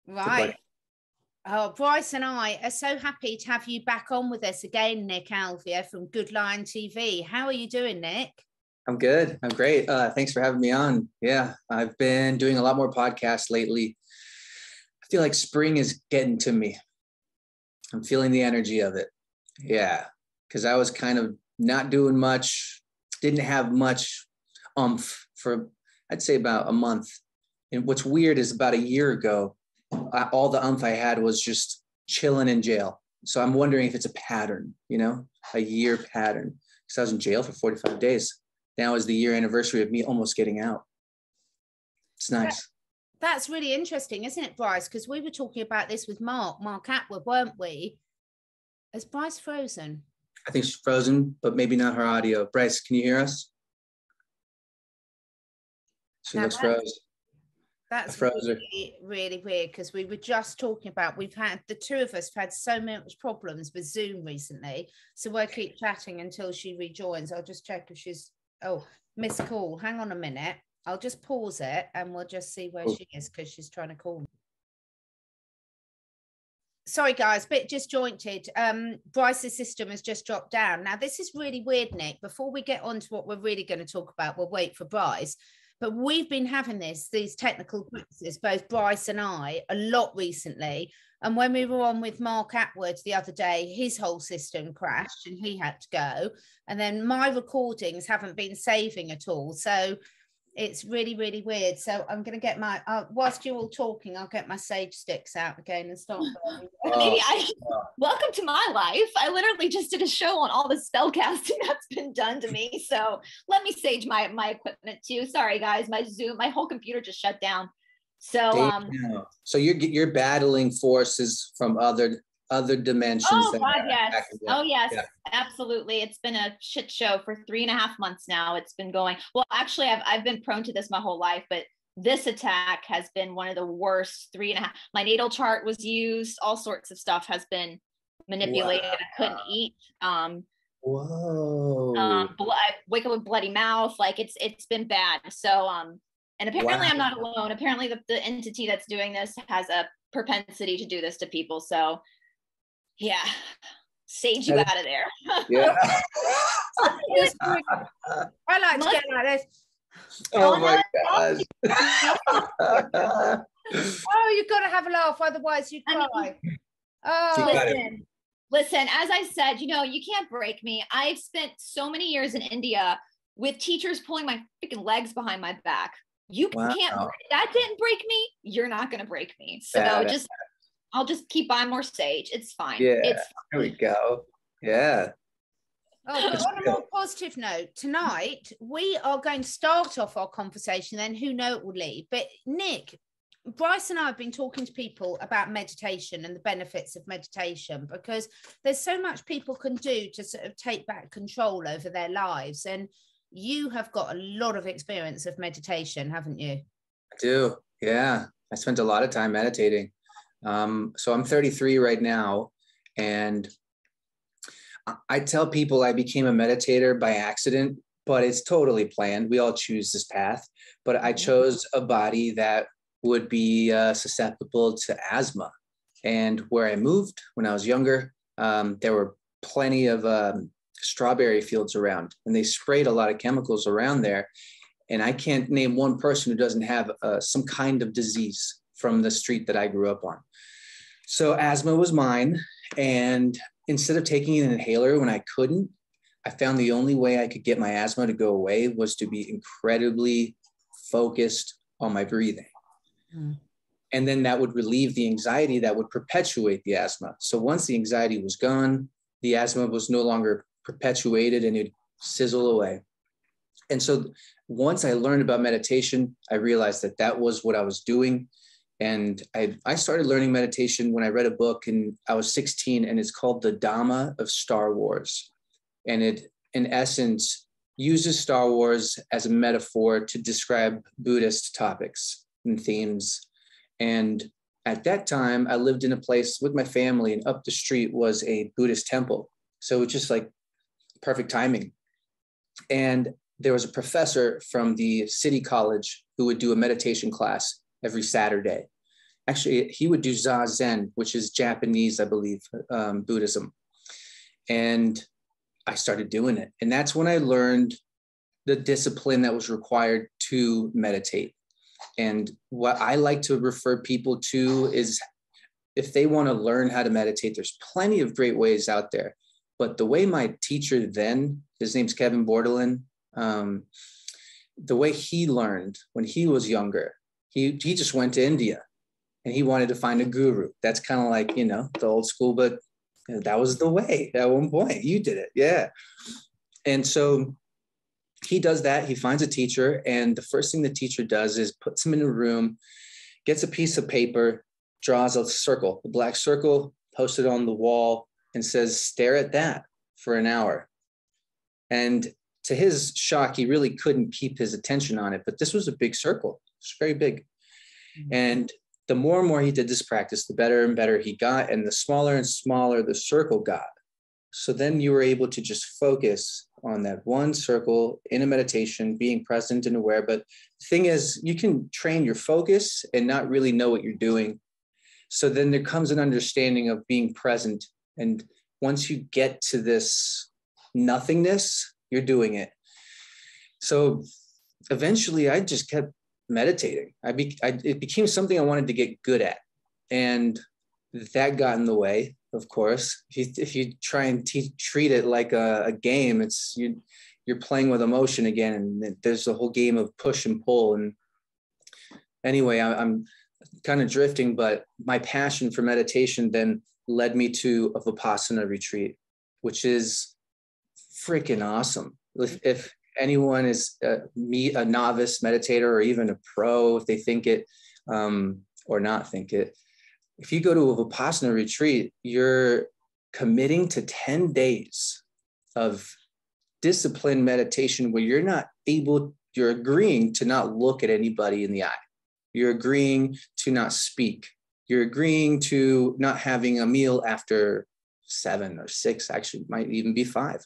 Right. Oh, Brice and I are so happy to have you back on with us again, Nick Alvear from Good Lion TV. How are you doing, Nick? I'm good. I'm great. Thanks for having me on. Yeah, I've been doing a lot more podcasts lately. I feel like spring is getting to me. I'm feeling the energy of it. Yeah, because I was kind of not doing much, didn't have much oomph for, I'd say, about a month. And what's weird is about a year ago, all the oomph I had was just chilling in jail. So I'm wondering if it's a pattern, a year pattern. Because I was in jail for 45 days. Now is the year anniversary of me almost getting out. It's nice. That's really interesting, isn't it, Brice? Because we were talking about this with Mark Attwood, weren't we? Is Brice frozen? I think she's frozen, but maybe not her audio. Brice, can you hear us? She looks frozen. That's really, really weird, because we were just talking about, the two of us have had so much problems with Zoom recently. So we'll keep chatting until she rejoins. I'll just check if she's, missed call. Hang on a minute. I'll just pause it and we'll just see where she is, because she's trying to call me. Sorry, guys, bit disjointed. Brice's system has just dropped down. Now, this is really weird, Nick. Before we get on to what we're really going to talk about, we'll wait for Brice. But we've been having these technical glitches, both Brice and I, a lot recently. And when we were on with Mark Attwood the other day, his whole system crashed and he had to go. And then my recordings haven't been saving at all. So it's really, really weird. So I'm going to get my, whilst you're all talking, I'll get my sage sticks out again and start. Welcome to my life. I literally just did a show on all the spell casting that's been done to me. So let me sage my equipment too. Sorry, guys, my whole computer just shut down. So, so you're battling forces from other dimensions. Oh God, yes. Oh yes, yeah. Absolutely. It's been a shit show for 3.5 months now. It's been going, well, actually I've been prone to this my whole life, but this attack has been one of the worst. 3.5, my natal chart was used, all sorts of stuff has been manipulated. Wow. I couldn't eat. Whoa. I wake up with bloody mouth. Like it's been bad. So, and apparently I'm not alone. Apparently the entity that's doing this has a propensity to do this to people. So yeah, sage you out of there. Yeah. I like to get like this. Oh my gosh. Oh, you've got to have a laugh, otherwise you cry. Listen, as I said, you can't break me. I've spent so many years in India with teachers pulling my freaking legs behind my back. You can't, that didn't break me. You're not going to break me. So I'll just keep buying more sage. It's fine. Yeah, it's fine. There we go. Yeah. Oh, but on a more positive note, tonight we are going to start off our conversation, then who knows it will lead. But Nick, Brice and I have been talking to people about meditation and the benefits of meditation, because there's so much people can do to sort of take back control over their lives. And you have got a lot of experience of meditation, haven't you? I do. Yeah. I spent a lot of time meditating. So I'm 33 right now, and I tell people I became a meditator by accident, but it's totally planned. We all choose this path, but I chose a body that would be susceptible to asthma. And where I moved when I was younger, there were plenty of strawberry fields around, and they sprayed a lot of chemicals around there. And I can't name one person who doesn't have some kind of disease from the street that I grew up on. So asthma was mine. And instead of taking an inhaler when I couldn't, I found the only way I could get my asthma to go away was to be incredibly focused on my breathing. And then that would relieve the anxiety that would perpetuate the asthma. So once the anxiety was gone, the asthma was no longer perpetuated and it'd sizzle away. And so once I learned about meditation, I realized that that was what I was doing. And I started learning meditation when I read a book, and I was 16, and it's called The Dhamma of Star Wars. And it, in essence, uses Star Wars as a metaphor to describe Buddhist topics and themes. And at that time, I lived in a place with my family, and up the street was a Buddhist temple. So it's just like perfect timing. And there was a professor from the city college who would do a meditation class every Saturday. Actually, he would do Zazen, which is Japanese, I believe, Buddhism. And I started doing it. And that's when I learned the discipline that was required to meditate. And what I like to refer people to is, if they want to learn how to meditate, there's plenty of great ways out there. But the way my teacher then, his name's Kevin Bordelin, the way he learned when he was younger, he just went to India and he wanted to find a guru. That's kind of like, you know, the old school, but that was the way at one point. You did it. Yeah. And so he does that. He finds a teacher. And the first thing the teacher does is puts him in a room, gets a piece of paper, draws a circle, a black circle, posts it on the wall, and says, stare at that for an hour. And to his shock, he really couldn't keep his attention on it. But this was a big circle. It's very big. Mm-hmm. And the more and more he did this practice, the better and better he got. And the smaller and smaller the circle got. So then you were able to just focus on that one circle in a meditation, being present and aware. But the thing is, you can train your focus and not really know what you're doing. So then there comes an understanding of being present. And once you get to this nothingness, you're doing it. So eventually I just kept meditating. It became something I wanted to get good at. And that got in the way, of course. If you try and treat it like a game, you're playing with emotion again. And there's a whole game of push and pull. And anyway, I'm kind of drifting, but my passion for meditation then led me to a Vipassana retreat, which is freaking awesome. If anyone is a novice meditator or even a pro, if they think it or not think it, if you go to a Vipassana retreat, you're committing to 10 days of disciplined meditation where you're agreeing to not look at anybody in the eye. You're agreeing to not speak. You're agreeing to not having a meal after 7 or 6, actually might even be 5.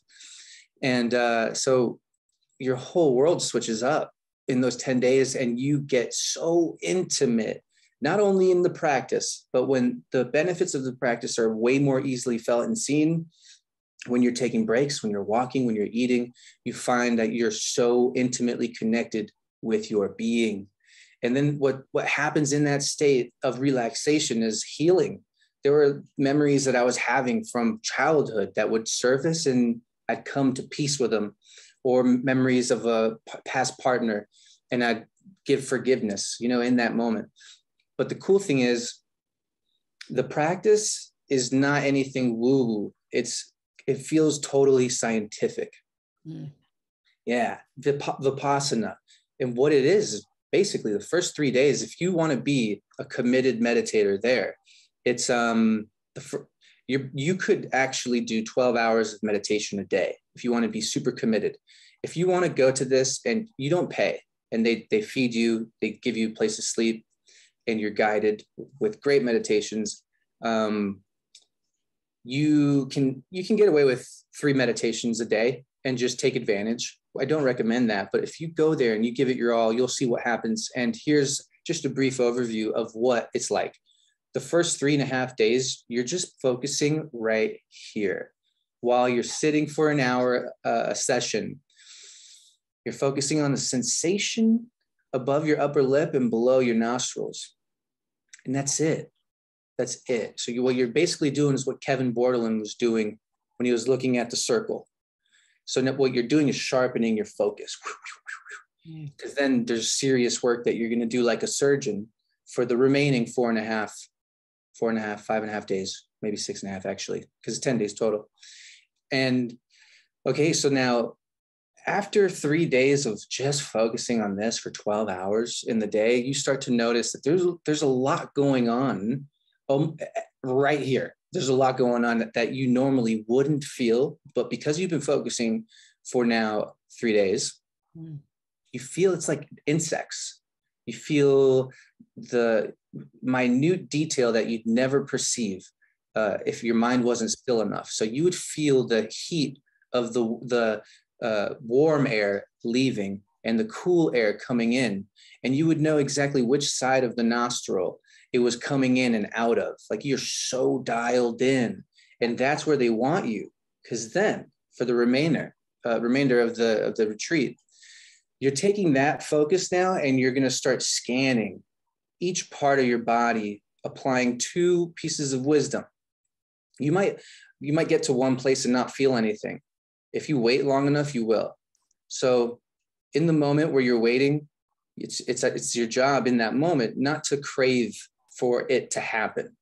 And so your whole world switches up in those 10 days and you get so intimate, not only in the practice, but when the benefits of the practice are way more easily felt and seen, when you're taking breaks, when you're walking, when you're eating, you find that you're so intimately connected with your being. And then what happens in that state of relaxation is healing. There were memories that I was having from childhood that would surface and I'd come to peace with them, or memories of a past partner and I'd give forgiveness, in that moment. But the cool thing is the practice is not anything woo-woo. It feels totally scientific. Mm. Yeah, Vipassana. And what it is basically the first 3 days, if you want to be a committed meditator there, it's you could actually do 12 hours of meditation a day if you want to be super committed. If you want to go to this and you don't pay, and they feed you, they give you a place to sleep, and you're guided with great meditations, you can get away with 3 meditations a day and just take advantage. I don't recommend that, but if you go there and you give it your all, you'll see what happens. And here's just a brief overview of what it's like. The first 3.5 days, you're just focusing right here. While you're sitting for an hour, a session, you're focusing on the sensation above your upper lip and below your nostrils. And that's it. That's it. So what you're basically doing is what Kevin Bordelin was doing when he was looking at the circle. So what you're doing is sharpening your focus. Because then there's serious work that you're going to do like a surgeon for the remaining 5.5 days, maybe 6.5 actually, because it's 10 days total. And okay, so now after 3 days of just focusing on this for 12 hours in the day, you start to notice that there's a lot going on right here. There's a lot going on that you normally wouldn't feel, but because you've been focusing for now 3 days, you feel it's like insects. You feel the minute detail that you'd never perceive if your mind wasn't still enough. So you would feel the heat of the warm air leaving and the cool air coming in, and you would know exactly which side of the nostril it was coming in and out of. Like, you're so dialed in, and that's where they want you. Because then for the remainder of the retreat, you're taking that focus now, and you're going to start scanning each part of your body, applying 2 pieces of wisdom. You might get to one place and not feel anything. If you wait long enough, you will. So in the moment where you're waiting, it's your job in that moment not to crave for it to happen.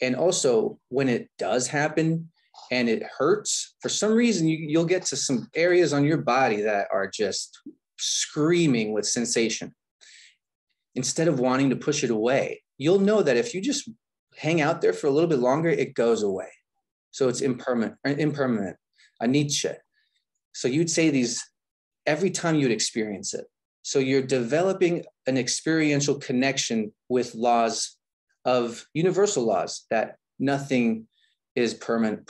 And also, when it does happen and it hurts, for some reason, you'll get to some areas on your body that are just screaming with sensation. Instead of wanting to push it away, you'll know that if you just hang out there for a little bit longer, it goes away. So it's impermanent, anicca. So you'd say these every time you'd experience it. So you're developing an experiential connection with laws of universal laws, that nothing is permanent.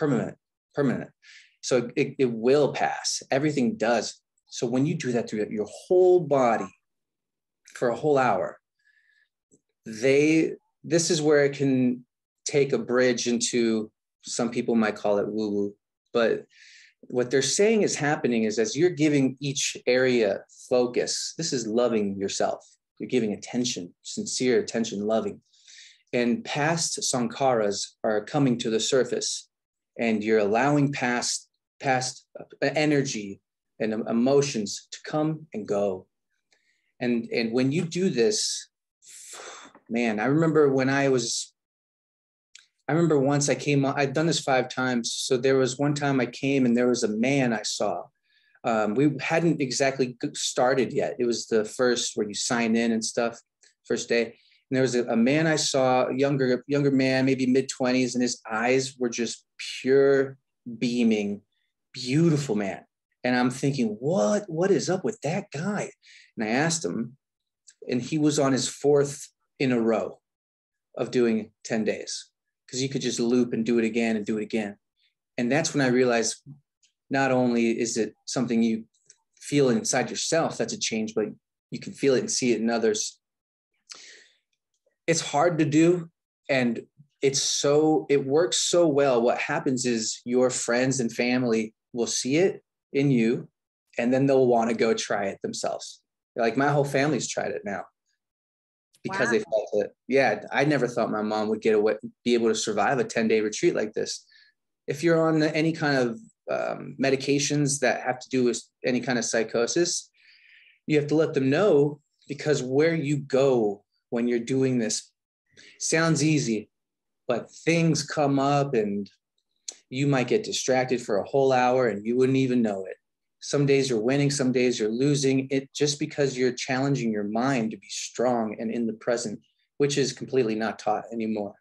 So it will pass. Everything does. So when you do that through your whole body for a whole hour, this is where it can take a bridge into, some people might call it woo-woo, but what they're saying is happening is, as you're giving each area focus, this is loving yourself. You're giving attention, sincere attention, loving. And past sankharas are coming to the surface, and you're allowing past energy and emotions to come and go. And when you do this, man, I remember once I came on, I'd done this 5 times. So there was one time I came and there was a man I saw. We hadn't exactly started yet. It was the first where you sign in and stuff, first day. And there was a man I saw, a younger man, maybe mid-20s, and his eyes were just pure beaming, beautiful man. And I'm thinking, what is up with that guy? And I asked him, and he was on his 4th in a row of doing 10 days. Because you could just loop and do it again and do it again. And that's when I realized, not only is it something you feel inside yourself that's a change, but you can feel it and see it in others. It's hard to do, and it works so well. What happens is your friends and family will see it in you, and then they'll want to go try it themselves. Like, my whole family's tried it now. Because wow. They felt it. Yeah, I never thought my mom would be able to survive a 10-day retreat like this. If you're on any kind of medications that have to do with any kind of psychosis, you have to let them know, because where you go when you're doing this sounds easy, but things come up and you might get distracted for a whole hour and you wouldn't even know it. Some days you're winning, some days you're losing it, just because you're challenging your mind to be strong and in the present, which is completely not taught anymore.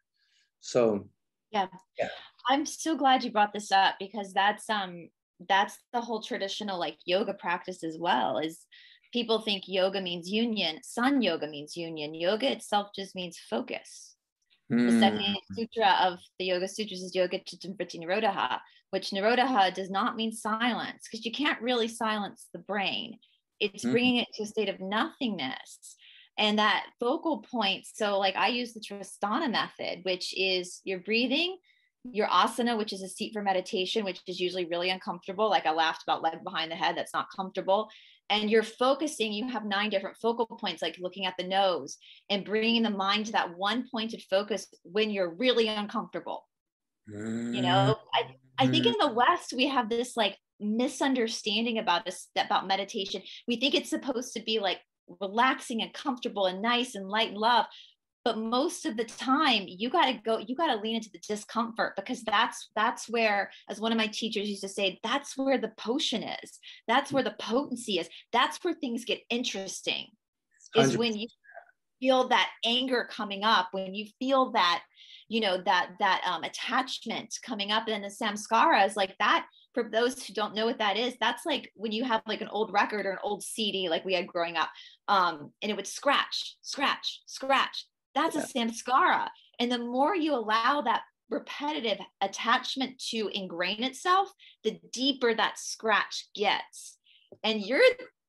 So, yeah. I'm so glad you brought this up, because that's the whole traditional like yoga practice as well. Is people think yoga means union. Sun yoga means union. Yoga itself just means focus. The second sutra of the Yoga Sutras is Yoga Chitta Vritti Nirodha, which Nirodha does not mean silence, because you can't really silence the brain. It's bringing it to a state of nothingness. And that focal point, so like I use the Tristana method, which is your breathing, your asana, which is a seat for meditation, which is usually really uncomfortable. Like I laughed about leg behind the head, that's not comfortable. And you're focusing, you have 9 different focal points, like looking at the nose and bringing the mind to that one pointed focus when you're really uncomfortable. You know, I think in the West, we have this like misunderstanding about meditation. We think it's supposed to be like relaxing and comfortable and nice and light and love. But most of the time you got to lean into the discomfort, because that's where, as one of my teachers used to say, that's where the potion is. That's where the potency is. That's where things get interesting, is 100%. When you feel that anger coming up, when you feel that, you know, that attachment coming up, and the samskaras like that. For those who don't know what that is, that's like when you have like an old record or an old CD, like we had growing up, and it would scratch. That's a samskara. And the more you allow that repetitive attachment to ingrain itself, the deeper that scratch gets. And you're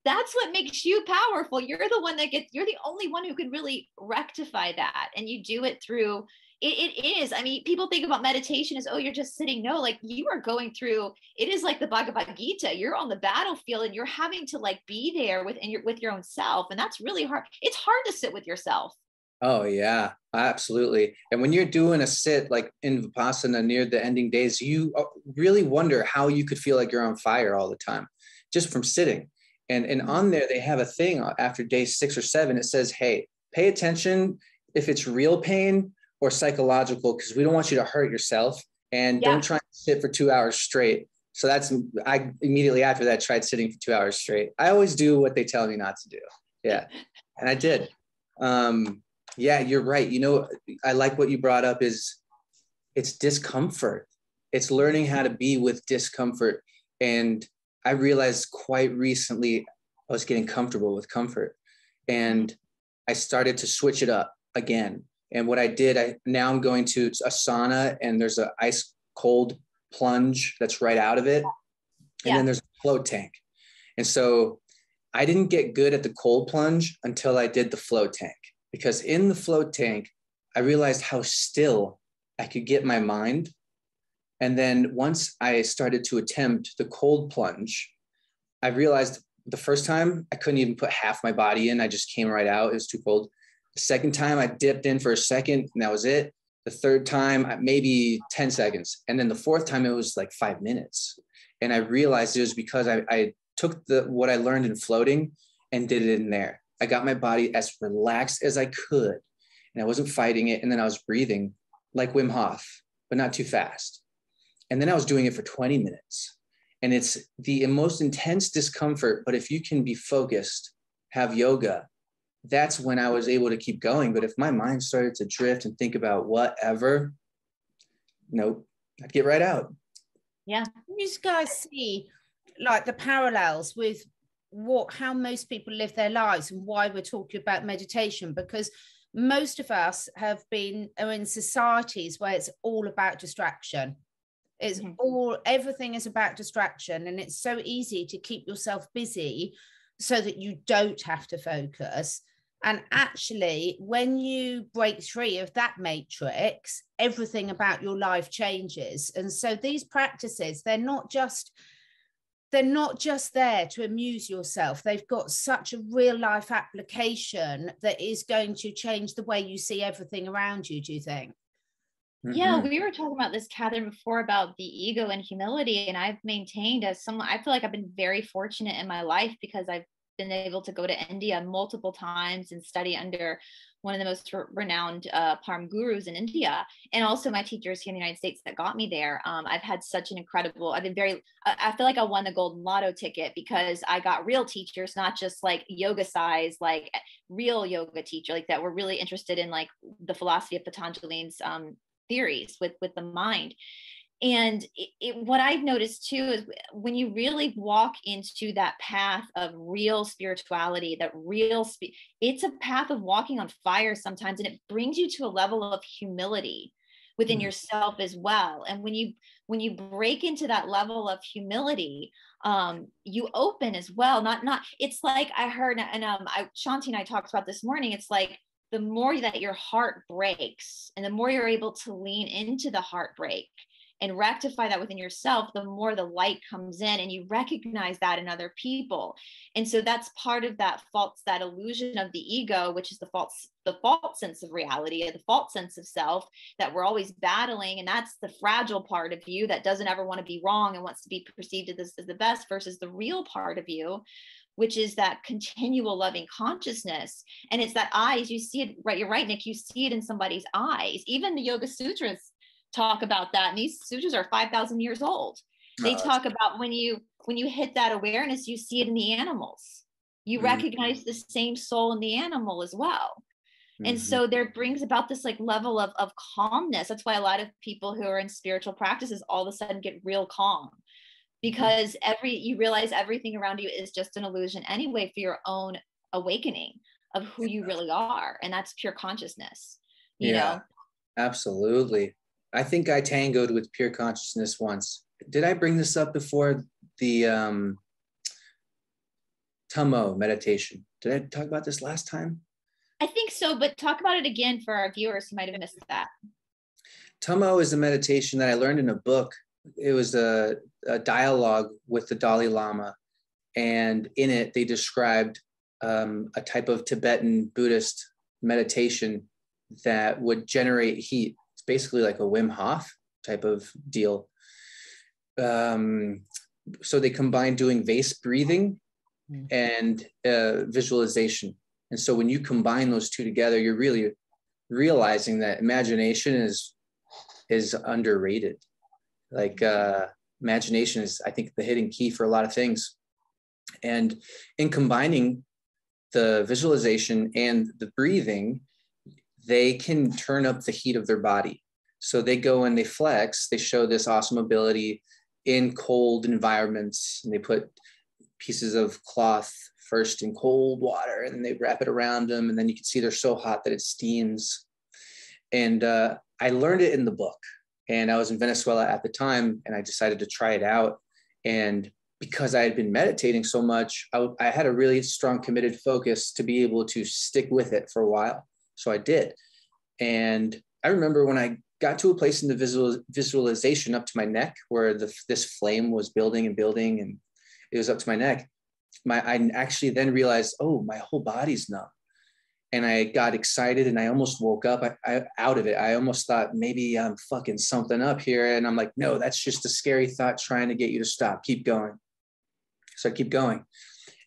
that's what makes you powerful. You're the one that you're the only one who can really rectify that. And you do it through, it is, I mean, people think about meditation as, oh, you're just sitting. No, like you are going through, it is like the Bhagavad Gita. You're on the battlefield and you're having to like be there with your own self. And that's really hard. It's hard to sit with yourself. Oh yeah, absolutely. And when you're doing a sit like in Vipassana near the ending days, you really wonder how you could feel like you're on fire all the time just from sitting. And on there, they have a thing after day 6 or 7. It says, hey, pay attention if it's real pain or psychological, because we don't want you to hurt yourself, and don't try to sit for 2 hours straight. So I immediately after that tried sitting for 2 hours straight. I always do what they tell me not to do. Yeah. And I did. Yeah, you're right. You know, I like what you brought up is it's discomfort. It's learning how to be with discomfort. And I realized quite recently I was getting comfortable with comfort, and I started to switch it up again. And what I did, now I'm going to a sauna, and there's an ice cold plunge that's right out of it. And then there's a float tank. And so I didn't get good at the cold plunge until I did the float tank, because in the float tank, I realized how still I could get my mind. And then once I started to attempt the cold plunge, I realized the first time I couldn't even put half my body in. I just came right out. It was too cold. The second time I dipped in for a second and that was it. The third time, maybe 10 seconds. And then the fourth time it was like 5 minutes. And I realized it was because I took what I learned in floating and did it in there. I got my body as relaxed as I could, and I wasn't fighting it. And then I was breathing like Wim Hof, but not too fast. And then I was doing it for 20 minutes. And it's the most intense discomfort. But if you can be focused, have yoga, that's when I was able to keep going. But if my mind started to drift and think about whatever, nope, I'd get right out. Yeah. You guys see like the parallels with how most people live their lives and why we're talking about meditation, because most of us are in societies where it's all about distraction. It's everything is about distraction, and it's so easy to keep yourself busy so that you don't have to focus. And actually, when you break free of that matrix, everything about your life changes. And so these practices, they're not just there to amuse yourself. They've got such a real life application that is going to change the way you see everything around you, do you think? Yeah, we were talking about this, Catherine, before about the ego and humility. And I've maintained I feel like I've been very fortunate in my life because I've been able to go to India multiple times and study under one of the most renowned Param gurus in India, and also my teachers here in the United States that got me there. I've had such an incredible, I feel like I won the golden lotto ticket because I got real teachers, not just like yoga size, like real yoga teacher, like that were really interested in like the philosophy of Patanjali's theories with the mind. And what I've noticed too is when you really walk into that path of real spirituality, it's a path of walking on fire sometimes, and it brings you to a level of humility within yourself as well. And when you break into that level of humility, you open as well. It's like I heard, and Shanti and I talked about this morning. It's like the more that your heart breaks, and the more you're able to lean into the heartbreak and rectify that within yourself, the more the light comes in and you recognize that in other people. And so that's part of that illusion of the ego, which is the false sense of reality, or the false sense of self that we're always battling. And that's the fragile part of you that doesn't ever want to be wrong and wants to be perceived as the best, versus the real part of you, which is that continual loving consciousness. And it's that eyes, you see it, right? You're right, Nick, you see it in somebody's eyes. Even the Yoga Sutras talk about that. And these sutras are 5,000 years old. They talk about when you hit that awareness, you see it in the animals. You recognize the same soul in the animal as well. And so there brings about this like level of calmness. That's why a lot of people who are in spiritual practices all of a sudden get real calm, because you realize everything around you is just an illusion anyway for your own awakening of who you really are. And that's pure consciousness, you know? Absolutely. I think I tangoed with pure consciousness once. Did I bring this up before? The Tummo meditation. Did I talk about this last time? I think so, but talk about it again for our viewers who might have missed that. Tummo is a meditation that I learned in a book. It was a dialogue with the Dalai Lama. And in it, they described a type of Tibetan Buddhist meditation that would generate heat. It's basically like a Wim Hof type of deal. So they combine doing vase breathing and visualization. And so when you combine those two together, you're really realizing that imagination is underrated. Like imagination is, I think, the hidden key for a lot of things. And in combining the visualization and the breathing, they can turn up the heat of their body. So they go and they flex, they show this awesome ability in cold environments, and they put pieces of cloth first in cold water, and then they wrap it around them. And then you can see they're so hot that it steams. And I learned it in the book, and I was in Venezuela at the time, and I decided to try it out. And because I had been meditating so much, I had a really strong committed focus to be able to stick with it for a while. So I did. And I remember when I got to a place in the visualization up to my neck where this flame was building and building, and it was up to my neck. I actually then realized, oh, my whole body's numb. And I got excited and I almost woke up out of it. I almost thought maybe I'm fucking something up here. And I'm like, no, that's just a scary thought trying to get you to stop. Keep going. So I keep going.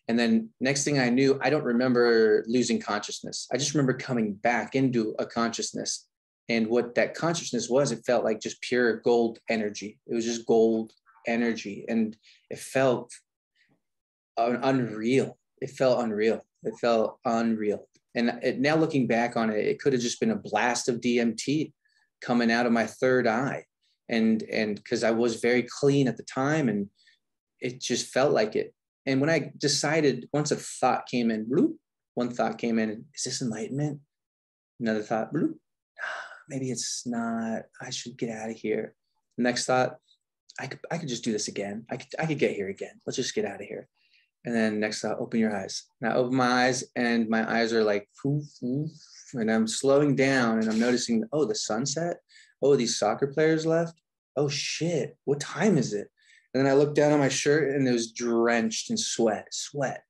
And then next thing I knew, I don't remember losing consciousness. I just remember coming back into a consciousness. And what that consciousness was, it felt like just pure gold energy. It was just gold energy. And it felt unreal. It felt unreal. It felt unreal. And now looking back on it, it could have just been a blast of DMT coming out of my third eye. And because I was very clean at the time, and it just felt like it. And when I decided, once a thought came in, bloop, one thought came in, is this enlightenment? Another thought, bloop, maybe it's not, I should get out of here. Next thought, I could just do this again. I could get here again. Let's just get out of here. And then next thought, open your eyes. And I open my eyes, and my eyes are like, poof, poof, and I'm slowing down, and I'm noticing, oh, the sunset. Oh, these soccer players left. Oh shit, what time is it? And then I looked down on my shirt, and it was drenched in sweat.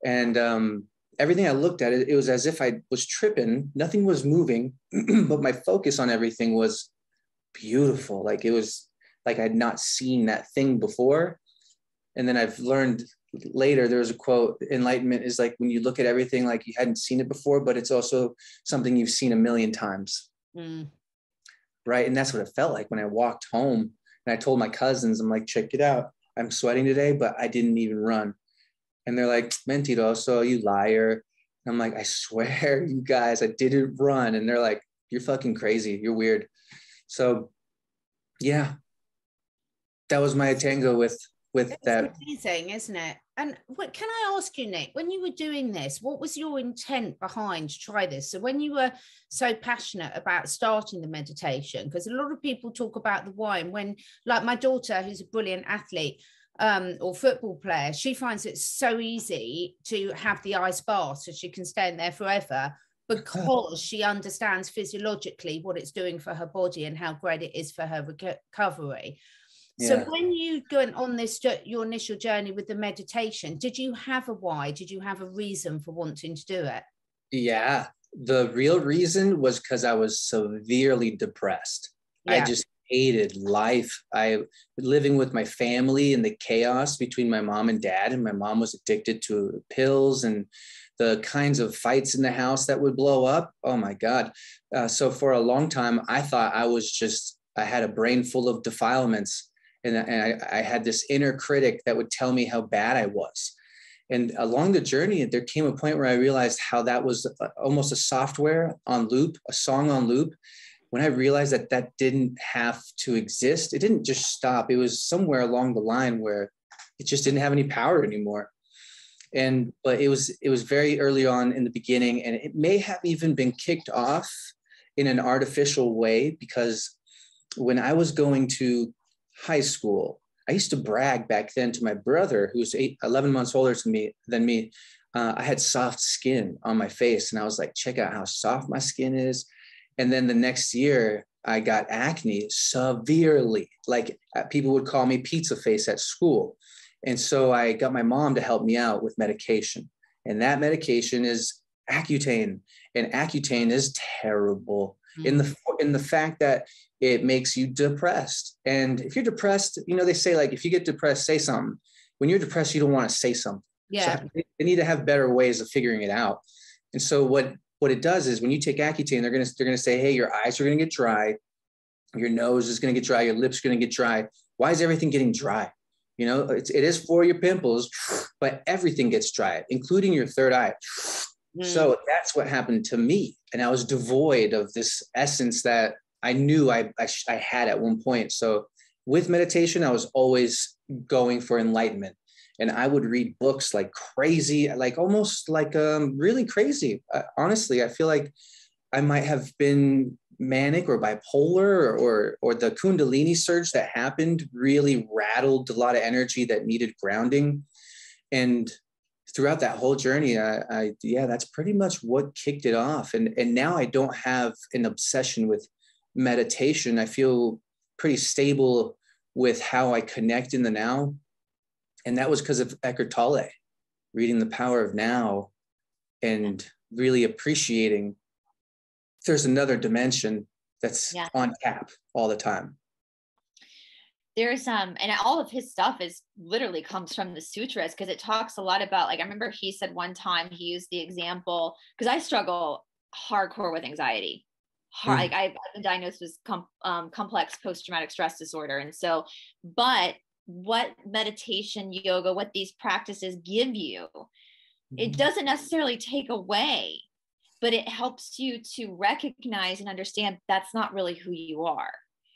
And everything I looked at, it was as if I was tripping. Nothing was moving, but my focus on everything was beautiful. Like it was like I'd not seen that thing before. And then I've learned later, there was a quote, enlightenment is like when you look at everything like you hadn't seen it before, but it's also something you've seen a million times. Right. And that's what it felt like when I walked home, and I told my cousins, I'm like, check it out. I'm sweating today, but I didn't even run. And they're like, mentiroso, you liar. And I'm like, I swear, you guys, I didn't run. And they're like, you're fucking crazy. You're weird. So yeah, that was my tango with that. Amazing, isn't it? And what can I ask you, Nick, when you were doing this, what was your intent behind to try this? So when you were so passionate about starting the meditation, because a lot of people talk about the why, and when, like my daughter, who's a brilliant athlete or football player, she finds it so easy to have the ice bath so she can stay in there forever, because she understands physiologically what it's doing for her body and how great it is for her recovery. So when you go on this, your initial journey with the meditation, did you have a why? Did you have a reason for wanting to do it? Yeah, the real reason was because I was severely depressed. I just hated life. I was living with my family and the chaos between my mom and dad, and my mom was addicted to pills and the kinds of fights in the house that would blow up. Oh my God. So for a long time, I thought I had a brain full of defilements. And I had this inner critic that would tell me how bad I was. And along the journey, there came a point where I realized how that was almost a software on loop, a song on loop. When I realized that didn't have to exist, it didn't just stop. It was somewhere along the line where it just didn't have any power anymore. But it was very early on in the beginning, and it may have even been kicked off in an artificial way, because when I was going to high school, I used to brag back then to my brother, who's 11 months older than me. I had soft skin on my face, and I was like, check out how soft my skin is. And then the next year I got acne severely. Like people would call me pizza face at school. And so I got my mom to help me out with medication. And that medication is Accutane. And Accutane is terrible in the fact that it makes you depressed. And if you're depressed, you know, they say, like, if you get depressed, say something. When you're depressed, you don't want to say something. Yeah. So they need to have better ways of figuring it out. And so what it does is when you take Accutane, they're going to say, hey, your eyes are going to get dry. Your nose is going to get dry. Your lips are going to get dry. Why is everything getting dry? You know, it is for your pimples, but everything gets dry, including your third eye. So that's what happened to me. And I was devoid of this essence that I knew I had at one point. So with meditation, I was always going for enlightenment. And I would read books like crazy, like almost like really crazy. Honestly, I feel like I might have been manic or bipolar, or the Kundalini surge that happened really rattled a lot of energy that needed grounding. And throughout that whole journey, yeah, that's pretty much what kicked it off. And now I don't have an obsession with meditation. I feel pretty stable with how I connect in the now. And that was because of Eckhart Tolle, reading The Power of Now and really appreciating there's another dimension that's on tap all the time. There's and all of his stuff is literally comes from the sutras, because it talks a lot about, like, I remember he said one time, he used the example, because I struggle hardcore with anxiety. Like I've been diagnosed with complex post-traumatic stress disorder. And so, but what meditation, yoga, what these practices give you, it doesn't necessarily take away, but it helps you to recognize and understand that's not really who you are.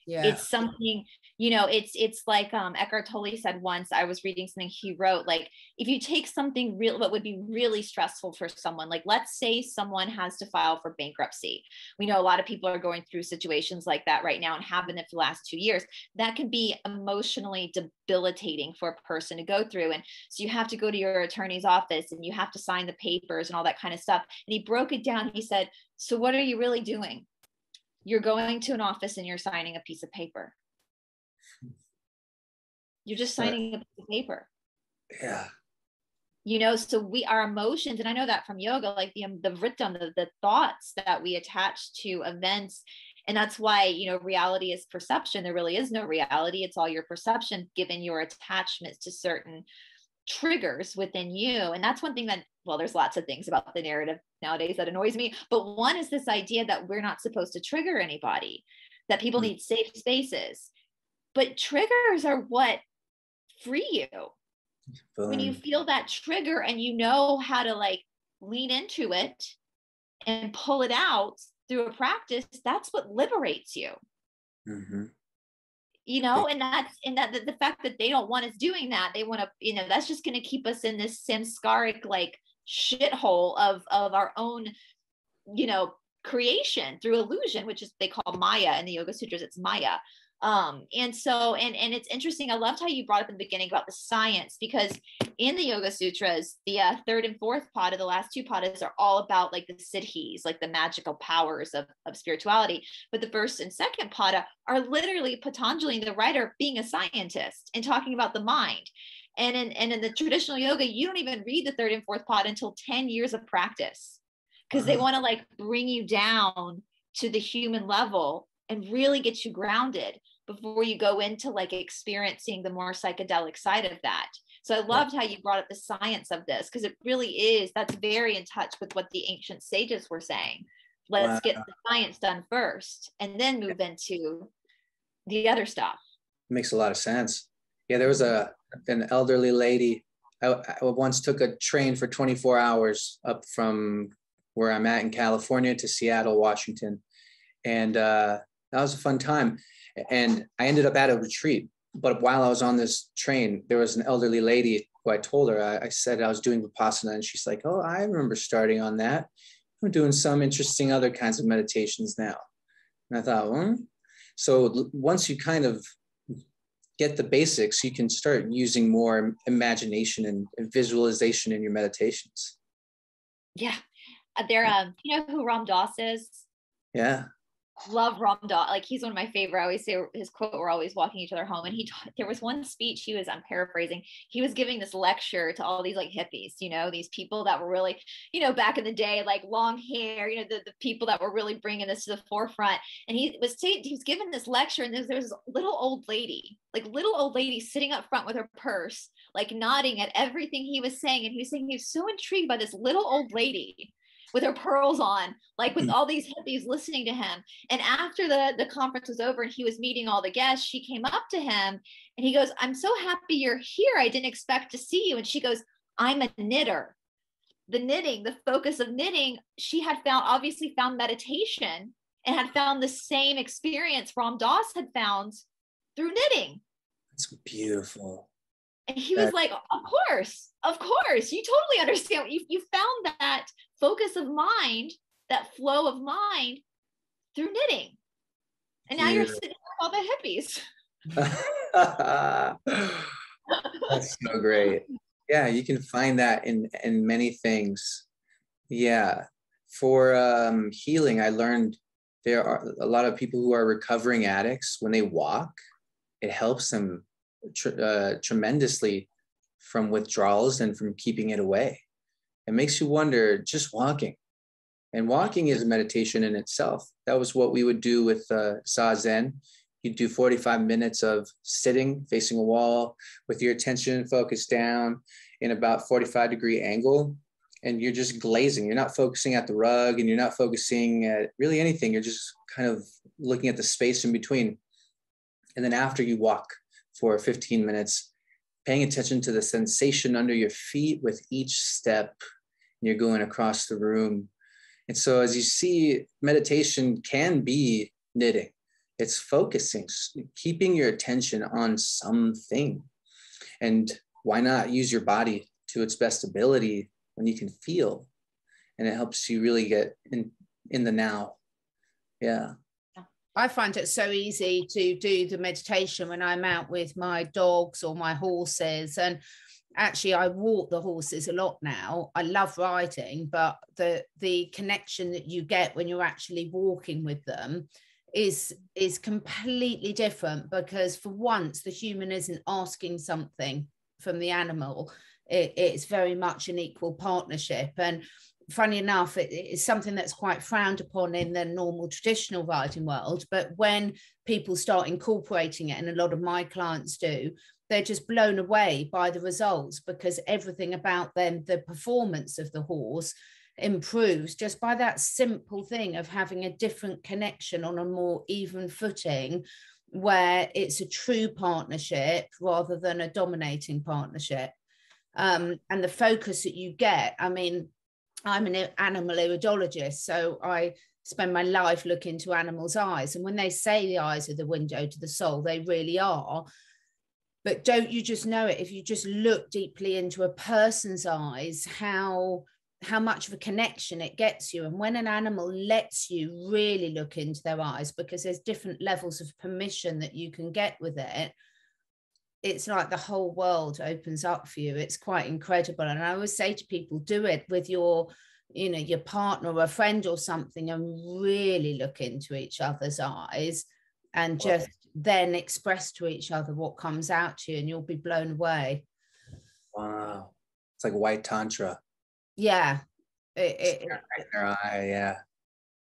Yeah. It's something, you know, it's like Eckhart Tolle said once, I was reading something he wrote, like, if you take something real, what would be really stressful for someone, like, let's say someone has to file for bankruptcy. We know a lot of people are going through situations like that right now and have been it for the last 2 years. That can be emotionally debilitating for a person to go through. And so you have to go to your attorney's office and you have to sign the papers and all that kind of stuff. And he broke it down. He said, so what are you really doing? You're going to an office and you're signing a piece of paper. You're just signing a piece of paper. Yeah. You know, so our emotions, and I know that from yoga, like the vritam, the thoughts that we attach to events. And that's why, you know, reality is perception. There really is no reality. It's all your perception, given your attachments to certain triggers within you. And that's one thing that, well, there's lots of things about the narrative nowadays that annoys me, but one is this idea that we're not supposed to trigger anybody, that people need safe spaces. But triggers are what free you. When you feel that trigger and you know how to, like, lean into it and pull it out through a practice, that's what liberates you. You know, and the fact that they don't want us doing that, they want to, you know, that's just going to keep us in this samskaric, like, shithole of our own, you know, creation through illusion, which is, they call Maya in the Yoga Sutras. It's Maya. And so, and it's interesting. I loved how you brought up in the beginning about the science, because in the Yoga Sutras, the third and fourth pada, the last two padas, are all about, like, the siddhis, like the magical powers of spirituality. But the first and second pada are literally Patanjali, the writer, being a scientist and talking about the mind. And in the traditional yoga, you don't even read the third and fourth pada until 10 years of practice, because they want to, like, bring you down to the human level and really get you grounded before you go into, like, experiencing the more psychedelic side of that. So I loved how you brought up the science of this, because it really is, that's very in touch with what the ancient sages were saying. Let's get the science done first and then move into the other stuff. It makes a lot of sense. Yeah, there was an elderly lady. I once took a train for 24 hours up from where I'm at in California to Seattle, Washington. And that was a fun time. And I ended up at a retreat. But while I was on this train, there was an elderly lady who I told her, I said I was doing Vipassana. And she's like, oh, I remember starting on that. I'm doing some interesting other kinds of meditations now. And I thought, So once you kind of get the basics, you can start using more imagination and visualization in your meditations. Yeah. You know who Ram Dass is? Yeah. Love Ram Dass. Like, he's one of my favorite. I always say his quote, "We're always walking each other home." And there was one speech I'm paraphrasing. He was giving this lecture to all these like hippies, you know, these people that were really, you know, back in the day, like long hair, you know, the people that were really bringing this to the forefront. And he was giving this lecture, and there was this little old lady sitting up front with her purse, like nodding at everything he was saying. And he was saying he was so intrigued by this little old lady with her pearls on, like with all these hippies listening to him. And after the conference was over and he was meeting all the guests, she came up to him and he goes, "I'm so happy you're here. I didn't expect to see you." And she goes, "I'm a knitter." The knitting, the focus of knitting, she had obviously found meditation and had found the same experience Ram Dass had found through knitting. That's beautiful. And he was like, of course, you totally understand. You found that focus of mind, that flow of mind through knitting. And now you're sitting with all the hippies. That's so great. Yeah, you can find that in many things. Yeah. For healing, I learned there are a lot of people who are recovering addicts. When they walk, it helps them tremendously from withdrawals and from keeping it away. It makes you wonder, just walking. And walking is a meditation in itself. That was what we would do with Zazen. You'd do 45 minutes of sitting, facing a wall with your attention focused down in about 45-degree angle. And you're just glazing. You're not focusing at the rug and you're not focusing at really anything. You're just kind of looking at the space in between. And then after you walk for 15 minutes, paying attention to the sensation under your feet with each step, and you're going across the room. And so as you see, meditation can be knitting. It's focusing, keeping your attention on something. And why not use your body to its best ability when you can feel? And it helps you really get in the now. Yeah. I find it so easy to do the meditation when I'm out with my dogs or my horses. And actually, I walk the horses a lot now. I love riding, but the connection that you get when you're actually walking with them is completely different, because for once the human isn't asking something from the animal. It's very much an equal partnership. And funny enough, it's something that's quite frowned upon in the normal traditional riding world. But when people start incorporating it, and a lot of my clients do, they're just blown away by the results, because everything about them, the performance of the horse, improves just by that simple thing of having a different connection on a more even footing, where it's a true partnership rather than a dominating partnership. And the focus that you get, I mean, I'm an animal iridologist, so I spend my life looking into animals' eyes. And when they say the eyes are the window to the soul, they really are. But don't you just know it, if you just look deeply into a person's eyes, how much of a connection it gets you. And when an animal lets you really look into their eyes, because there's different levels of permission that you can get with it, it's like the whole world opens up for you. It's quite incredible. And I always say to people, do it with your partner or a friend or something, and really look into each other's eyes, and just then express to each other what comes out to you, and you'll be blown away. Wow. It's like white tantra. Yeah. Yeah.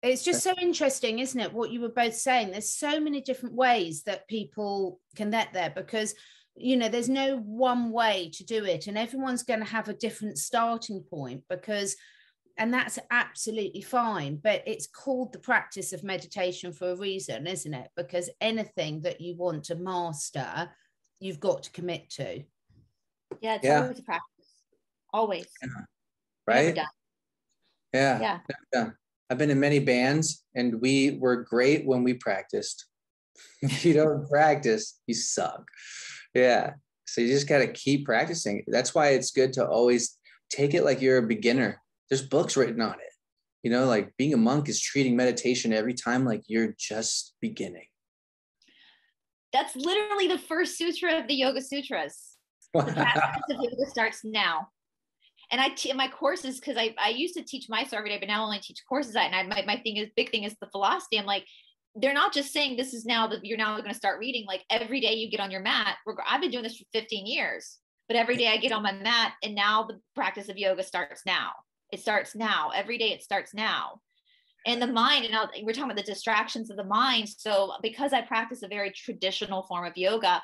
It's just so interesting, isn't it? What you were both saying. There's so many different ways that people can get there, because there's no one way to do it, and everyone's going to have a different starting point, and that's absolutely fine. But it's called the practice of meditation for a reason, isn't it? Because anything that you want to master, you've got to commit to. Yeah, it's always a practice. Always. Yeah. Right? Yeah. I've been in many bands, and we were great when we practiced. If you don't practice, you suck. Yeah. So you just got to keep practicing. That's why it's good to always take it like you're a beginner. There's books written on it. Like being a monk is treating meditation every time like you're just beginning. That's literally the first sutra of the Yoga Sutras. Wow. The practice of yoga starts now. And in my courses, because I used to teach MISO every day, but now I only teach courses. And my big thing is the philosophy. I'm like, they're not just saying this is now that you're now going to start reading. Like every day you get on your mat. I've been doing this for 15 years, but every day I get on my mat, and now the practice of yoga starts now. It starts now. Every day it starts now. And the mind, and we're talking about the distractions of the mind. So because I practice a very traditional form of yoga,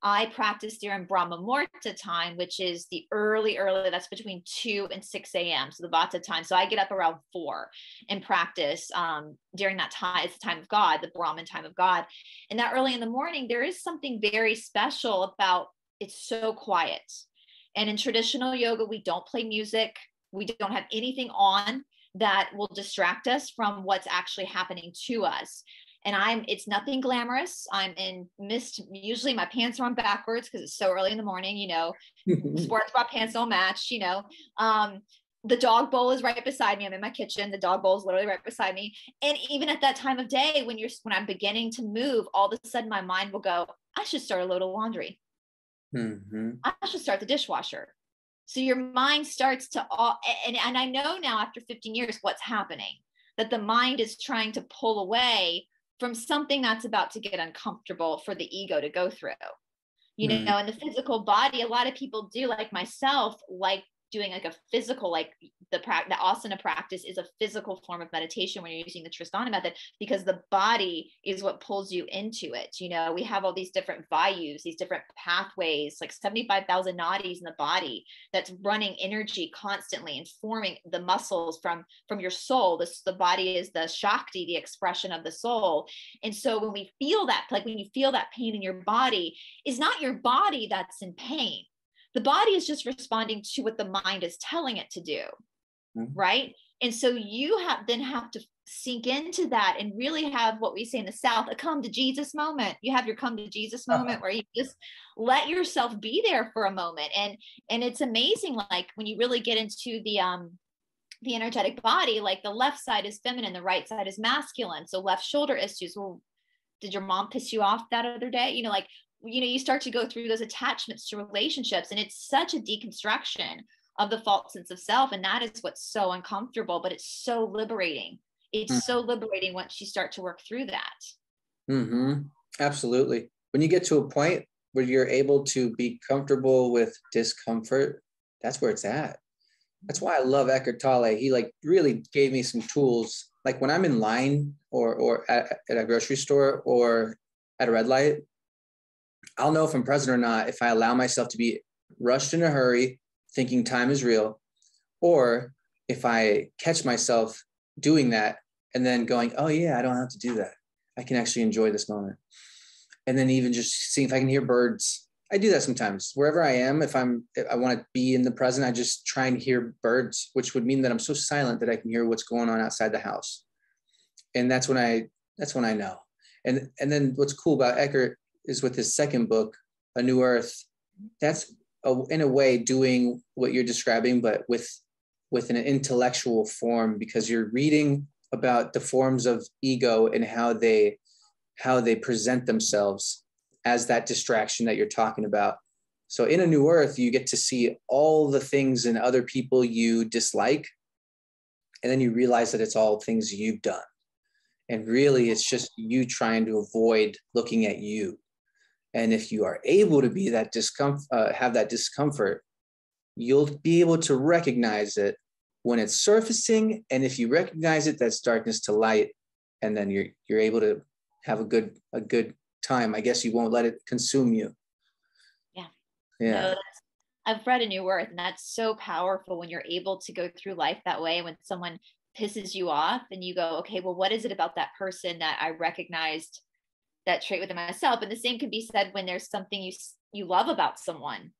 I practice during Brahma Muhurta time, which is the early, that's between 2 and 6 a.m. So the Vata time. So I get up around 4 and practice during that time. It's the time of God, the Brahman time of God. And that early in the morning, there is something very special about it's so quiet. And in traditional yoga, we don't play music. We don't have anything on that will distract us from what's actually happening to us. And it's nothing glamorous. I'm in mist. Usually my pants are on backwards because it's so early in the morning, sports bra pants don't match, the dog bowl is right beside me. I'm in my kitchen. The dog bowl is literally right beside me. And even at that time of day, when I'm beginning to move, all of a sudden my mind will go, I should start a load of laundry. Mm-hmm. I should start the dishwasher. So your mind starts to and I know now after 15 years, what's happening, that the mind is trying to pull away from something that's about to get uncomfortable for the ego to go through, and the physical body. A lot of people do, like myself, like doing like a physical, like the asana practice is a physical form of meditation when you're using the Tristana method, because the body is what pulls you into it. We have all these different vayus, these different pathways, like 75,000 nadis in the body that's running energy constantly and forming the muscles from your soul. The body is the Shakti, the expression of the soul. And so when we feel that, like when you feel that pain in your body, it's not your body that's in pain. The body is just responding to what the mind is telling it to do, right? And so you have to sink into that and really have what we say in the South, a come to Jesus moment. You have your come to Jesus moment where you just let yourself be there for a moment. And it's amazing, like when you really get into the energetic body, like the left side is feminine, the right side is masculine. So left shoulder issues. Well, did your mom piss you off that other day? You start to go through those attachments to relationships, and it's such a deconstruction of the false sense of self. And that is what's so uncomfortable, but it's so liberating. It's so liberating once you start to work through that. Mm-hmm. Absolutely. When you get to a point where you're able to be comfortable with discomfort, that's where it's at. That's why I love Eckhart Tolle. He really gave me some tools. Like when I'm in line or at a grocery store or at a red light, I'll know if I'm present or not if I allow myself to be rushed in a hurry, thinking time is real, or if I catch myself doing that and then going, oh yeah, I don't have to do that. I can actually enjoy this moment. And then even just seeing if I can hear birds. I do that sometimes. Wherever I am, if I want to be in the present, I just try and hear birds, which would mean that I'm so silent that I can hear what's going on outside the house. And that's when I know. And then what's cool about Eckhart is with his second book, A New Earth, that's in a way doing what you're describing, but with an intellectual form, because you're reading about the forms of ego and how they present themselves as that distraction that you're talking about. So in A New Earth, you get to see all the things in other people you dislike, and then you realize that it's all things you've done. And really, it's just you trying to avoid looking at you. And if you are able to be that have that discomfort, you'll be able to recognize it when it's surfacing. And if you recognize it, that's darkness to light. And then you're able to have a good time. I guess you won't let it consume you. Yeah. Yeah. No, I've read A New Earth, and that's so powerful when you're able to go through life that way. When someone pisses you off and you go, okay, well, what is it about that person that I recognized that trait within myself? And the same can be said when there's something you love about someone.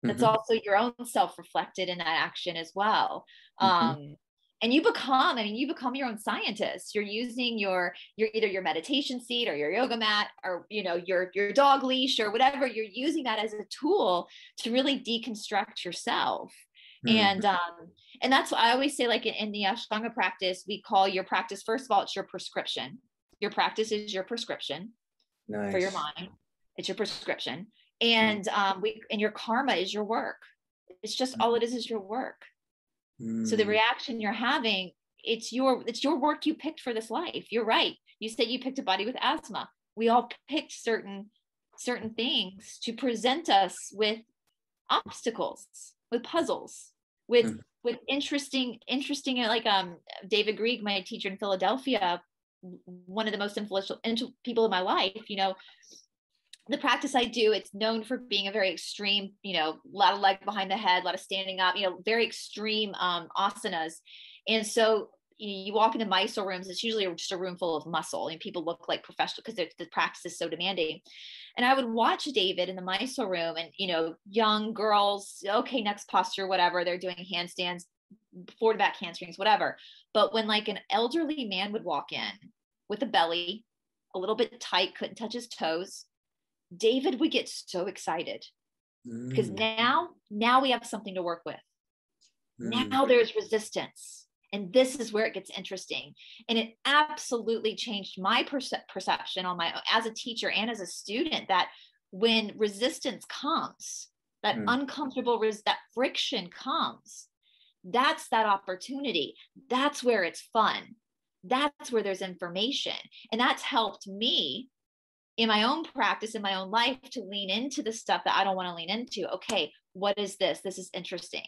That's also your own self reflected in that action as well. And you become your own scientist. You're using your either your meditation seat or your yoga mat or your dog leash or whatever. You're using that as a tool to really deconstruct yourself. And that's what I always say, like in the Ashtanga practice, we call your practice, first of all, it's your prescription. Your practice is your prescription. Nice. For your mind. It's your prescription. And and your karma is your work. It's just all it is your work. So the reaction you're having, it's your work you picked for this life. You're right. You said you picked a body with asthma. We all picked certain things to present us with obstacles, with puzzles, with interesting, like David Grieg, my teacher in Philadelphia, one of the most influential people in my life, you know, the practice I do, it's known for being a very extreme, you know, a lot of leg behind the head, a lot of standing up, you know, very extreme asanas. And so you walk into Mysore rooms, it's usually just a room full of muscle, and people look like professional because the practice is so demanding. And I would watch David in the Mysore room, and, you know, young girls, okay, next posture, whatever, they're doing handstands, forward back hamstrings, whatever. But when like an elderly man would walk in with a belly a little bit tight, couldn't touch his toes, David would get so excited because now we have something to work with. Now there's resistance. And this is where it gets interesting. And it absolutely changed my perception on my, as a teacher and as a student, that when resistance comes, that uncomfortable, that friction comes, that's that opportunity. That's where it's fun. That's where there's information. And that's helped me in my own practice, in my own life, to lean into the stuff that I don't want to lean into. Okay, what is this? This is interesting.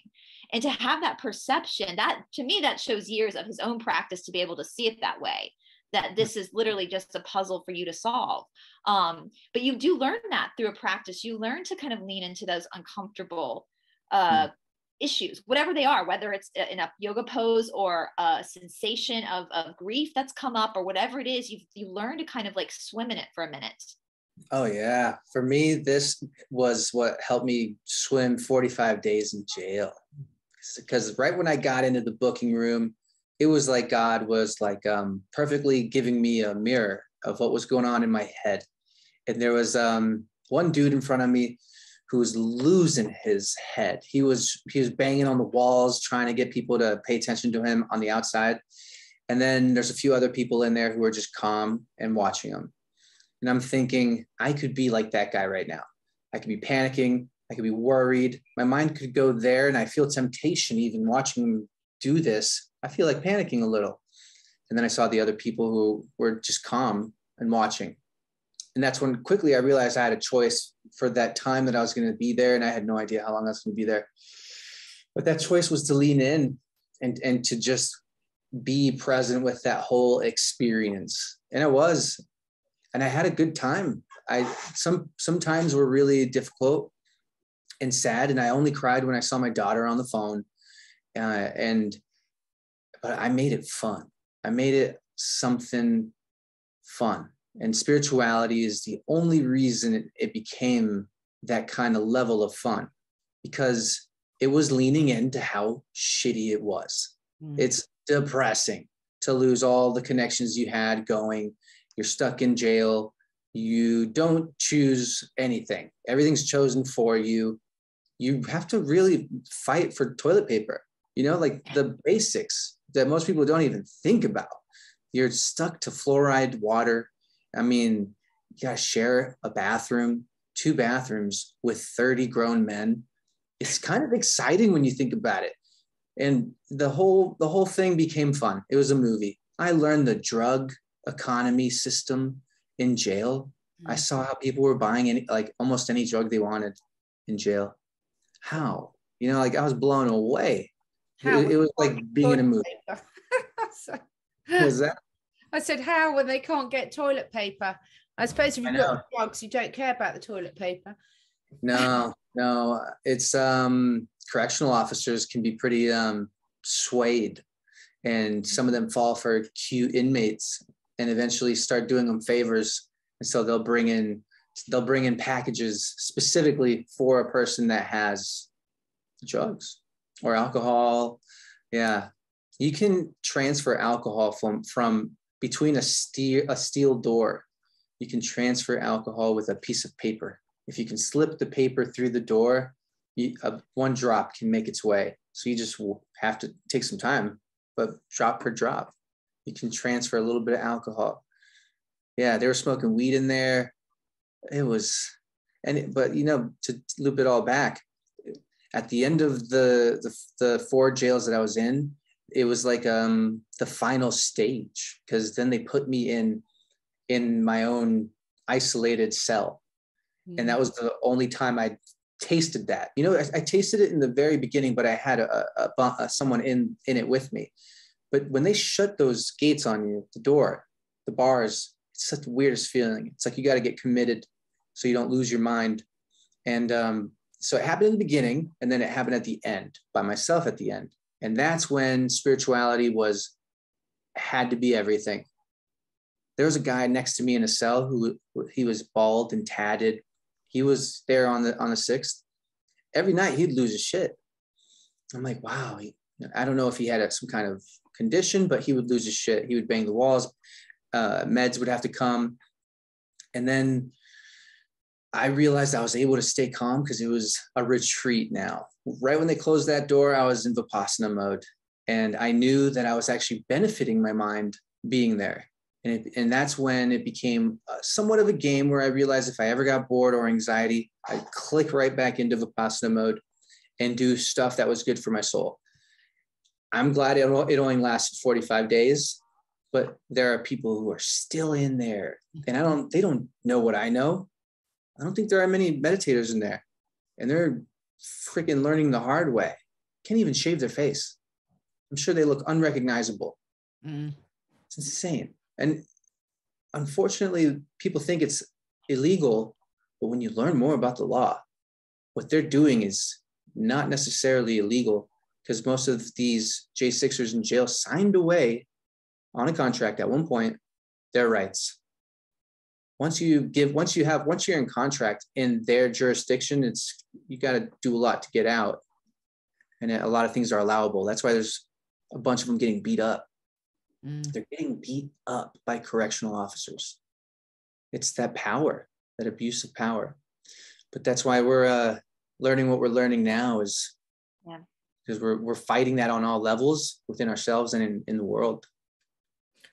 And to have that perception, that to me, that shows years of his own practice to be able to see it that way, that this is literally just a puzzle for you to solve. But you do learn that through a practice. You learn to kind of lean into those uncomfortable issues, whatever they are, whether it's in a yoga pose or a sensation of grief that's come up or whatever it is, you learn to kind of like swim in it for a minute. Oh yeah. For me, this was what helped me swim 45 days in jail. Because right when I got into the booking room, it was like God was like perfectly giving me a mirror of what was going on in my head. And there was one dude in front of me who was losing his head. He was banging on the walls, trying to get people to pay attention to him on the outside. And then there's a few other people in there who are just calm and watching him. And I'm thinking, I could be like that guy right now. I could be panicking. I could be worried. My mind could go there, and I feel temptation even watching him do this. I feel like panicking a little. And then I saw the other people who were just calm and watching. And that's when quickly I realized I had a choice for that time that I was going to be there. And I had no idea how long I was going to be there. But that choice was to lean in and to just be present with that whole experience. And it was, and I had a good time. Sometimes were really difficult and sad. And I only cried when I saw my daughter on the phone. But I made it fun. I made it something fun. And spirituality is the only reason it became that kind of level of fun, because it was leaning into how shitty it was. It's depressing to lose all the connections you had going. You're stuck in jail. You don't choose anything. Everything's chosen for you. You have to really fight for toilet paper, you know, like the basics that most people don't even think about. You're stuck to fluoride water. I mean, you gotta share a bathroom, 2 bathrooms with 30 grown men. It's kind of exciting when you think about it. And the whole thing became fun. It was a movie. I learned the drug economy system in jail. I saw how people were buying almost any drug they wanted in jail. How? You know, like I was blown away. It was like being in a movie. What was that? I said, how, when they can't get toilet paper? I suppose if you've got drugs, you don't care about the toilet paper. No. It's correctional officers can be pretty swayed, and some of them fall for cute inmates and eventually start doing them favors. And so they'll bring in packages specifically for a person that has drugs or alcohol. Yeah. You can transfer alcohol from between a steel door. You can transfer alcohol with a piece of paper. If you can slip the paper through the door, one drop can make its way. So you just have to take some time, but drop per drop, you can transfer a little bit of alcohol. Yeah, they were smoking weed in there. it was, but you know, to loop it all back, at the end of the 4 jails that I was in, it was like the final stage, because then they put me in my own isolated cell. And that was the only time I tasted that. You know, I tasted it in the very beginning, but I had someone in it with me. But when they shut those gates on you, the door, the bars, it's such the weirdest feeling. It's like you got to get committed so you don't lose your mind. And so it happened in the beginning, and then it happened at the end, by myself at the end. And that's when spirituality had to be everything. There was a guy next to me in a cell he was bald and tatted. He was there on the 6th. Every night he'd lose his shit. I'm like, wow. I don't know if he had some kind of condition, but he would lose his shit. He would bang the walls. Meds would have to come. And then I realized I was able to stay calm because it was a retreat now. Right when they closed that door, I was in Vipassana mode. And I knew that I was actually benefiting my mind being there. And that's when it became somewhat of a game where I realized if I ever got bored or anxiety, I'd click right back into Vipassana mode and do stuff that was good for my soul. I'm glad it only lasted 45 days, but there are people who are still in there, and they don't know what I know. I don't think there are many meditators in there, and they're freaking learning the hard way. Can't even shave their face. I'm sure they look unrecognizable. It's insane. And unfortunately, people think it's illegal, but when you learn more about the law, what they're doing is not necessarily illegal, because most of these J6ers in jail signed away on a contract at one point their rights. Once you're in contract in their jurisdiction, you got to do a lot to get out, and a lot of things are allowable. That's why there's a bunch of them getting beat up. They're getting beat up by correctional officers. It's that power, that abuse of power. But that's why we're learning what we're learning now, is because we're fighting that on all levels within ourselves and in the world.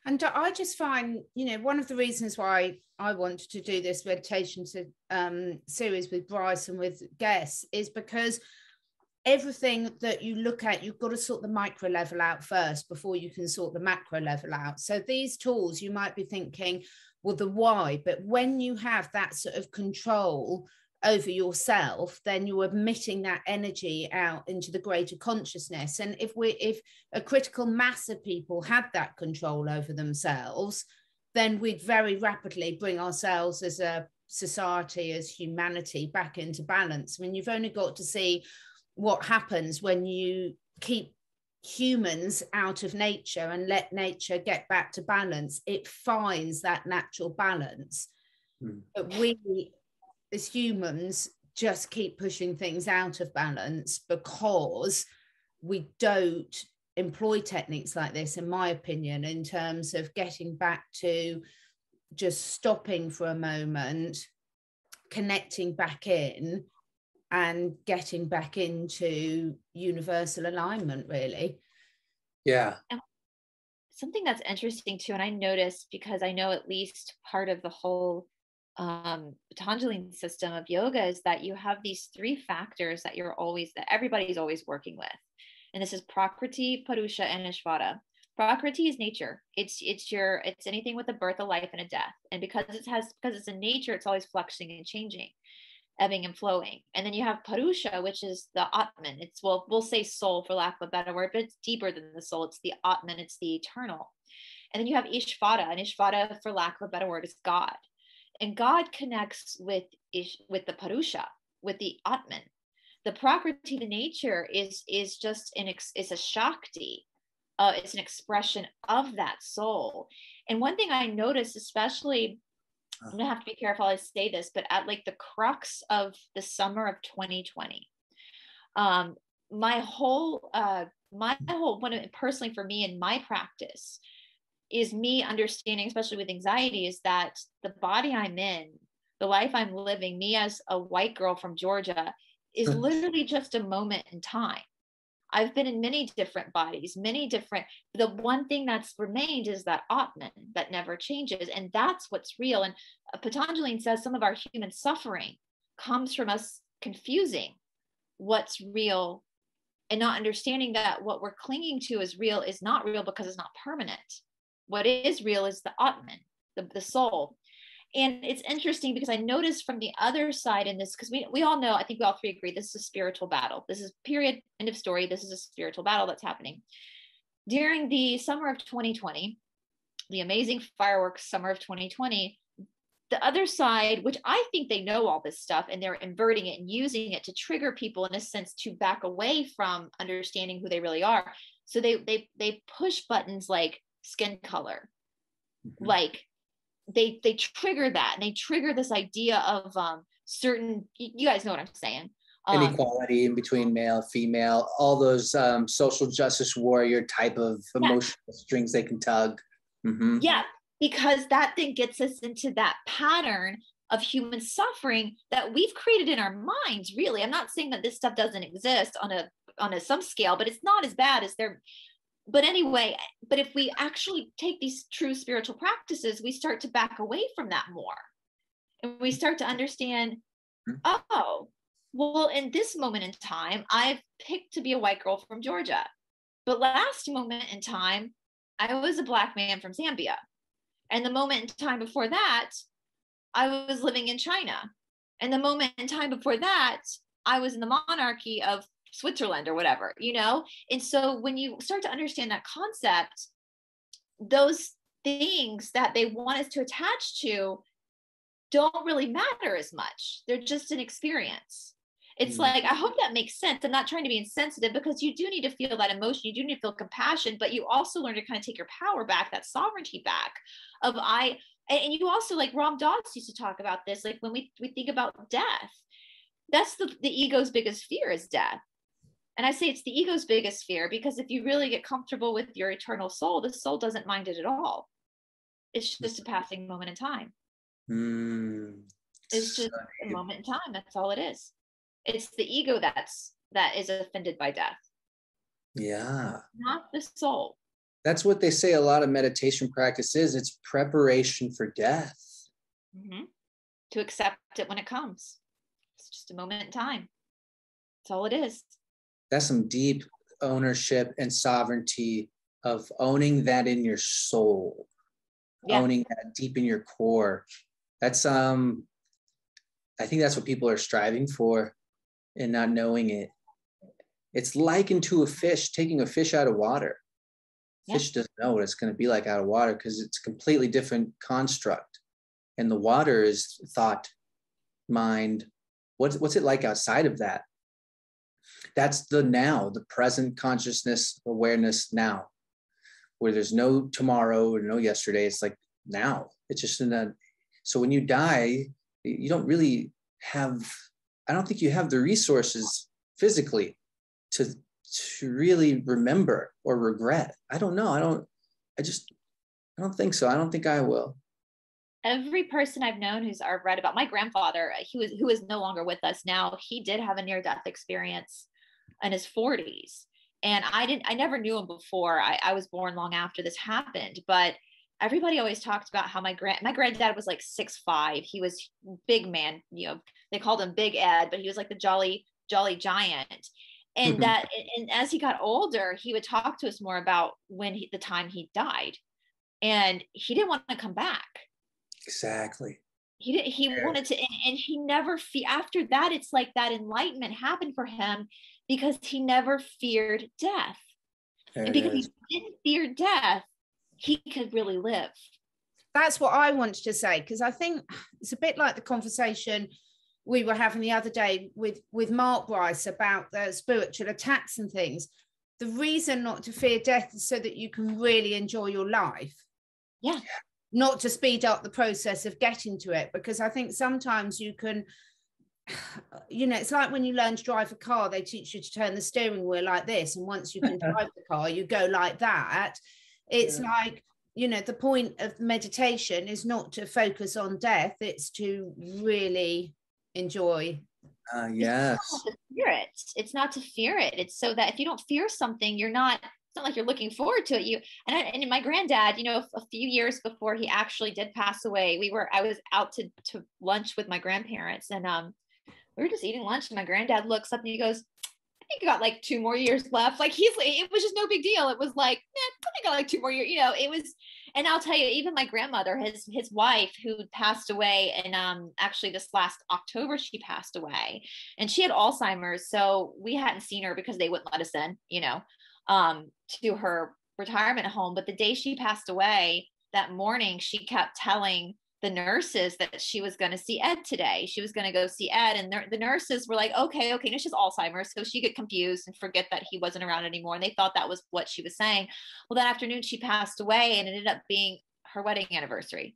And I just find, one of the reasons why I wanted to do this meditation series with Brice and with guests is because everything that you look at, you've got to sort the micro level out first before you can sort the macro level out. So these tools, you might be thinking, well, the why, but when you have that sort of control over yourself, then you're emitting that energy out into the greater consciousness. And if a critical mass of people had that control over themselves, then we'd very rapidly bring ourselves as a society, as humanity, back into balance. I mean, you've only got to see what happens when you keep humans out of nature and let nature get back to balance. It finds that natural balance. But we as humans just keep pushing things out of balance because we don't employ techniques like this, in my opinion, in terms of getting back to just stopping for a moment, connecting back in, and getting back into universal alignment, really. Yeah. Something that's interesting too, and I noticed, because I know at least part of the whole Patanjali system of yoga is that you have these 3 factors that everybody's always working with. And this is Prakriti, Purusha, and Ishvara. Prakriti is nature. It's anything with a birth, a life, and a death. And because it's in nature, it's always fluxing and changing, ebbing and flowing. And then you have Purusha, which is the Atman. We'll say soul for lack of a better word, but it's deeper than the soul. It's the Atman, it's the eternal. And then you have Ishvara, and Ishvara, for lack of a better word, is God. And God connects with the Purusha, with the Atman. The Prakriti, the nature, is just it's a Shakti. It's an expression of that soul. And one thing I noticed, especially, I'm gonna have to be careful I say this, but at like the crux of the summer of 2020, my whole personally for me in my practice is me understanding, especially with anxiety, is that the body I'm in, the life I'm living, me as a white girl from Georgia, is literally just a moment in time. I've been in many different bodies, the one thing that's remained is that Atman that never changes. And that's what's real. And Patanjali says some of our human suffering comes from us confusing what's real and not understanding that what we're clinging to is real is not real because it's not permanent. What is real is the Atman, the soul. And it's interesting because I noticed from the other side in this, because we all know, I think we all three agree, this is a spiritual battle. This is period, end of story. This is a spiritual battle that's happening. During the summer of 2020, the amazing fireworks summer of 2020, the other side, which I think they know all this stuff and they're inverting it and using it to trigger people in a sense to back away from understanding who they really are. So they push buttons like skin color, like they trigger that, and they trigger this idea of certain, you guys know what I'm saying. Inequality in between male, female, all those social justice warrior type of emotional strings they can tug. Yeah, because that then gets us into that pattern of human suffering that we've created in our minds, really. I'm not saying that this stuff doesn't exist on a some scale, but it's not as bad as they're. But anyway, but if we actually take these true spiritual practices, we start to back away from that more. And we start to understand, oh, well, in this moment in time, I've picked to be a white girl from Georgia. But last moment in time, I was a Black man from Zambia. And the moment in time before that, I was living in China. And the moment in time before that, I was in the monarchy of Switzerland or whatever, you know? And so when you start to understand that concept, those things that they want us to attach to don't really matter as much. They're just an experience. It's like, I hope that makes sense. I'm not trying to be insensitive, because you do need to feel that emotion. You do need to feel compassion, but you also learn to kind of take your power back, that sovereignty back and you also, like Ram Dass used to talk about this, like when we think about death, that's the ego's biggest fear is death. And I say it's the ego's biggest fear because if you really get comfortable with your eternal soul, the soul doesn't mind it at all. It's just a passing moment in time. It's just a moment in time. That's all it is. It's the ego that is offended by death. Yeah. Not the soul. That's what they say a lot of meditation practice is. It's preparation for death. To accept it when it comes. It's just a moment in time. That's all it is. That's some deep ownership and sovereignty of owning that in your soul, owning that deep in your core. That's I think that's what people are striving for and not knowing it. It's likened to a fish, taking a fish out of water. Fish doesn't know what it's going to be like out of water because it's a completely different construct. And the water is thought, mind. What's it like outside of that? That's the now, the present consciousness, awareness now, where there's no tomorrow or no yesterday. It's like now. It's just in that. So when you die, you don't really have, I don't think you have the resources physically to really remember or regret. I don't know. I don't think so. I don't think I will. Every person I've known who's I've read about, my grandfather, who is no longer with us now, he did have a near-death experience in his 40s. And I never knew him before. I was born long after this happened, but everybody always talked about how my granddad was like 6'5". He was big man, you know, they called him Big Ed, but he was like the jolly giant. And and as he got older, he would talk to us more about the time he died, and he didn't want to come back. Exactly. He wanted to, and he never after that, it's like that enlightenment happened for him because he never feared death. And because he didn't fear death, he could really live. That's what I wanted to say, because I think it's a bit like the conversation we were having the other day with Mark Brice about the spiritual attacks and things. The reason not to fear death is so that you can really enjoy your life. Yeah. Not to speed up the process of getting to it, because I think sometimes you can, you know, it's like when you learn to drive a car, they teach you to turn the steering wheel like this, and once you can drive the car, you go like that. It's like, you know, the point of meditation is not to focus on death, it's to really enjoy Yes. It's not to fear it. It's not to fear it. It's so that if you don't fear something, you're not, it's not like you're looking forward to it. And my granddad, you know, a few years before he actually did pass away, I was out to lunch with my grandparents, and we were just eating lunch, and my granddad looks up and he goes, I think I got like 2 more years left. Like it was just no big deal. It was like, I think I got like 2 more years, you know, it was. And I'll tell you, even my grandmother, his wife, who passed away, and actually this last October she passed away, and she had Alzheimer's, so we hadn't seen her because they wouldn't let us in, you know, to her retirement home. But the day she passed away, that morning, she kept telling the nurses that she was going to see Ed today. She was going to go see Ed, and the nurses were like, okay, no, she's Alzheimer's, so she get confused and forget that he wasn't around anymore, and they thought that was what she was saying. Well, that afternoon she passed away, and it ended up being her wedding anniversary.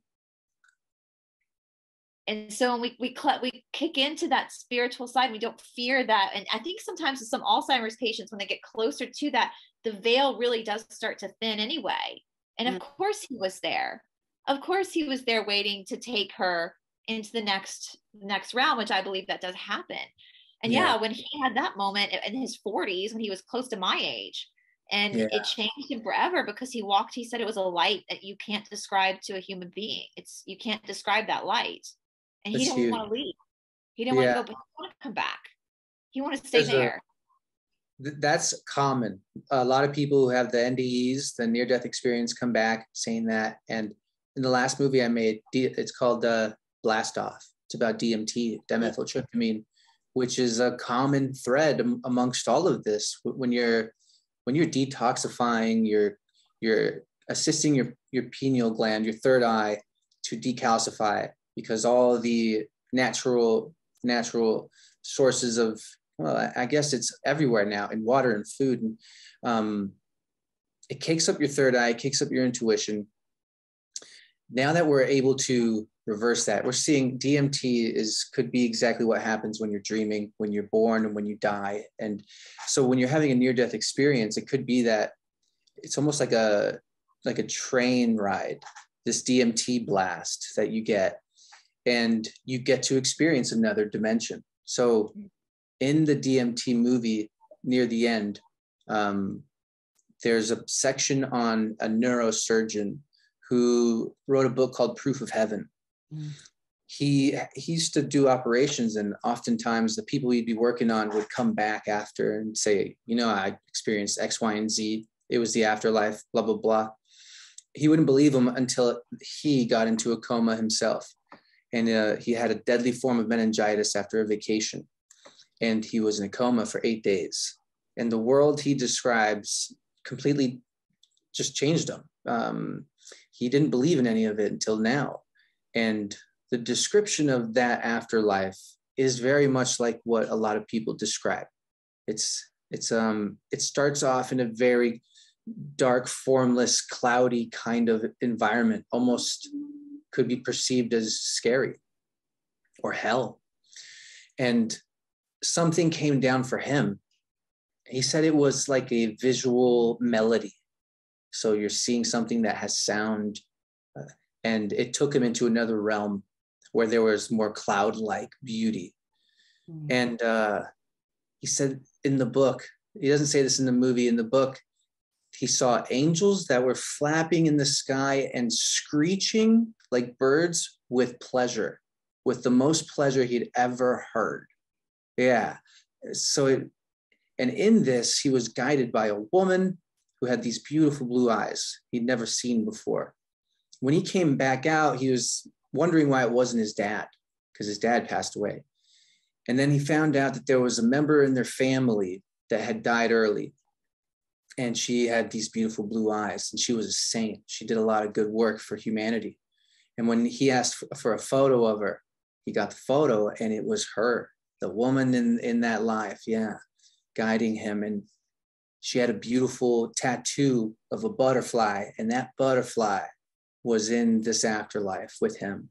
And so when we kick into that spiritual side, we don't fear that. And I think sometimes with some Alzheimer's patients, when they get closer to that, the veil really does start to thin anyway. And of course he was there. Of course he was there waiting to take her into the next realm, which I believe that does happen. And yeah, when he had that moment in his 40s, when he was close to my age, and it changed him forever, because he said it was a light that you can't describe to a human being. You can't describe that light. And he didn't want to leave. He didn't want to go, but he wanted to come back. He wanted to stay there. That's common. A lot of people who have the NDEs, the near-death experience, come back saying that. And in the last movie I made, it's called Blast Off. It's about DMT, dimethyltryptamine, which is a common thread amongst all of this. When you're detoxifying, you're assisting your pineal gland, your third eye, to decalcify, because all the natural sources of, well, I guess it's everywhere now, in water and food. And it kicks up your third eye, kicks up your intuition. Now that we're able to reverse that, we're seeing DMT could be exactly what happens when you're dreaming, when you're born, and when you die. And so when you're having a near-death experience, it could be that it's almost like a train ride, this DMT blast that you get, and you get to experience another dimension. So in the DMT movie, near the end, there's a section on a neurosurgeon who wrote a book called Proof of Heaven. He used to do operations, and oftentimes the people he'd be working on would come back after and say, you know, I experienced X, Y, and Z. It was the afterlife, blah, blah, blah. He wouldn't believe him until he got into a coma himself. And he had a deadly form of meningitis after a vacation. And he was in a coma for 8 days. And the world he describes completely just changed him. He didn't believe in any of it until now. And the description of that afterlife is very much like what a lot of people describe. It starts off in a very dark, formless, cloudy kind of environment, almost could be perceived as scary or hell. And something came down for him. He said it was like a visual melody. So you're seeing something that has sound, and it took him into another realm where there was more cloud-like beauty. And he said in the book, he doesn't say this in the movie, in the book, he saw angels that were flapping in the sky and screeching like birds with pleasure, with the most pleasure he'd ever heard. Yeah. So, and in this, he was guided by a woman who had these beautiful blue eyes he'd never seen before. When he came back out, he was wondering why it wasn't his dad, because his dad passed away. And then he found out that there was a member in their family that had died early. And she had these beautiful blue eyes, and she was a saint. She did a lot of good work for humanity. And when he asked for a photo of her, he got the photo, and it was her, the woman in that life, guiding him. And she had a beautiful tattoo of a butterfly, and that butterfly was in this afterlife with him.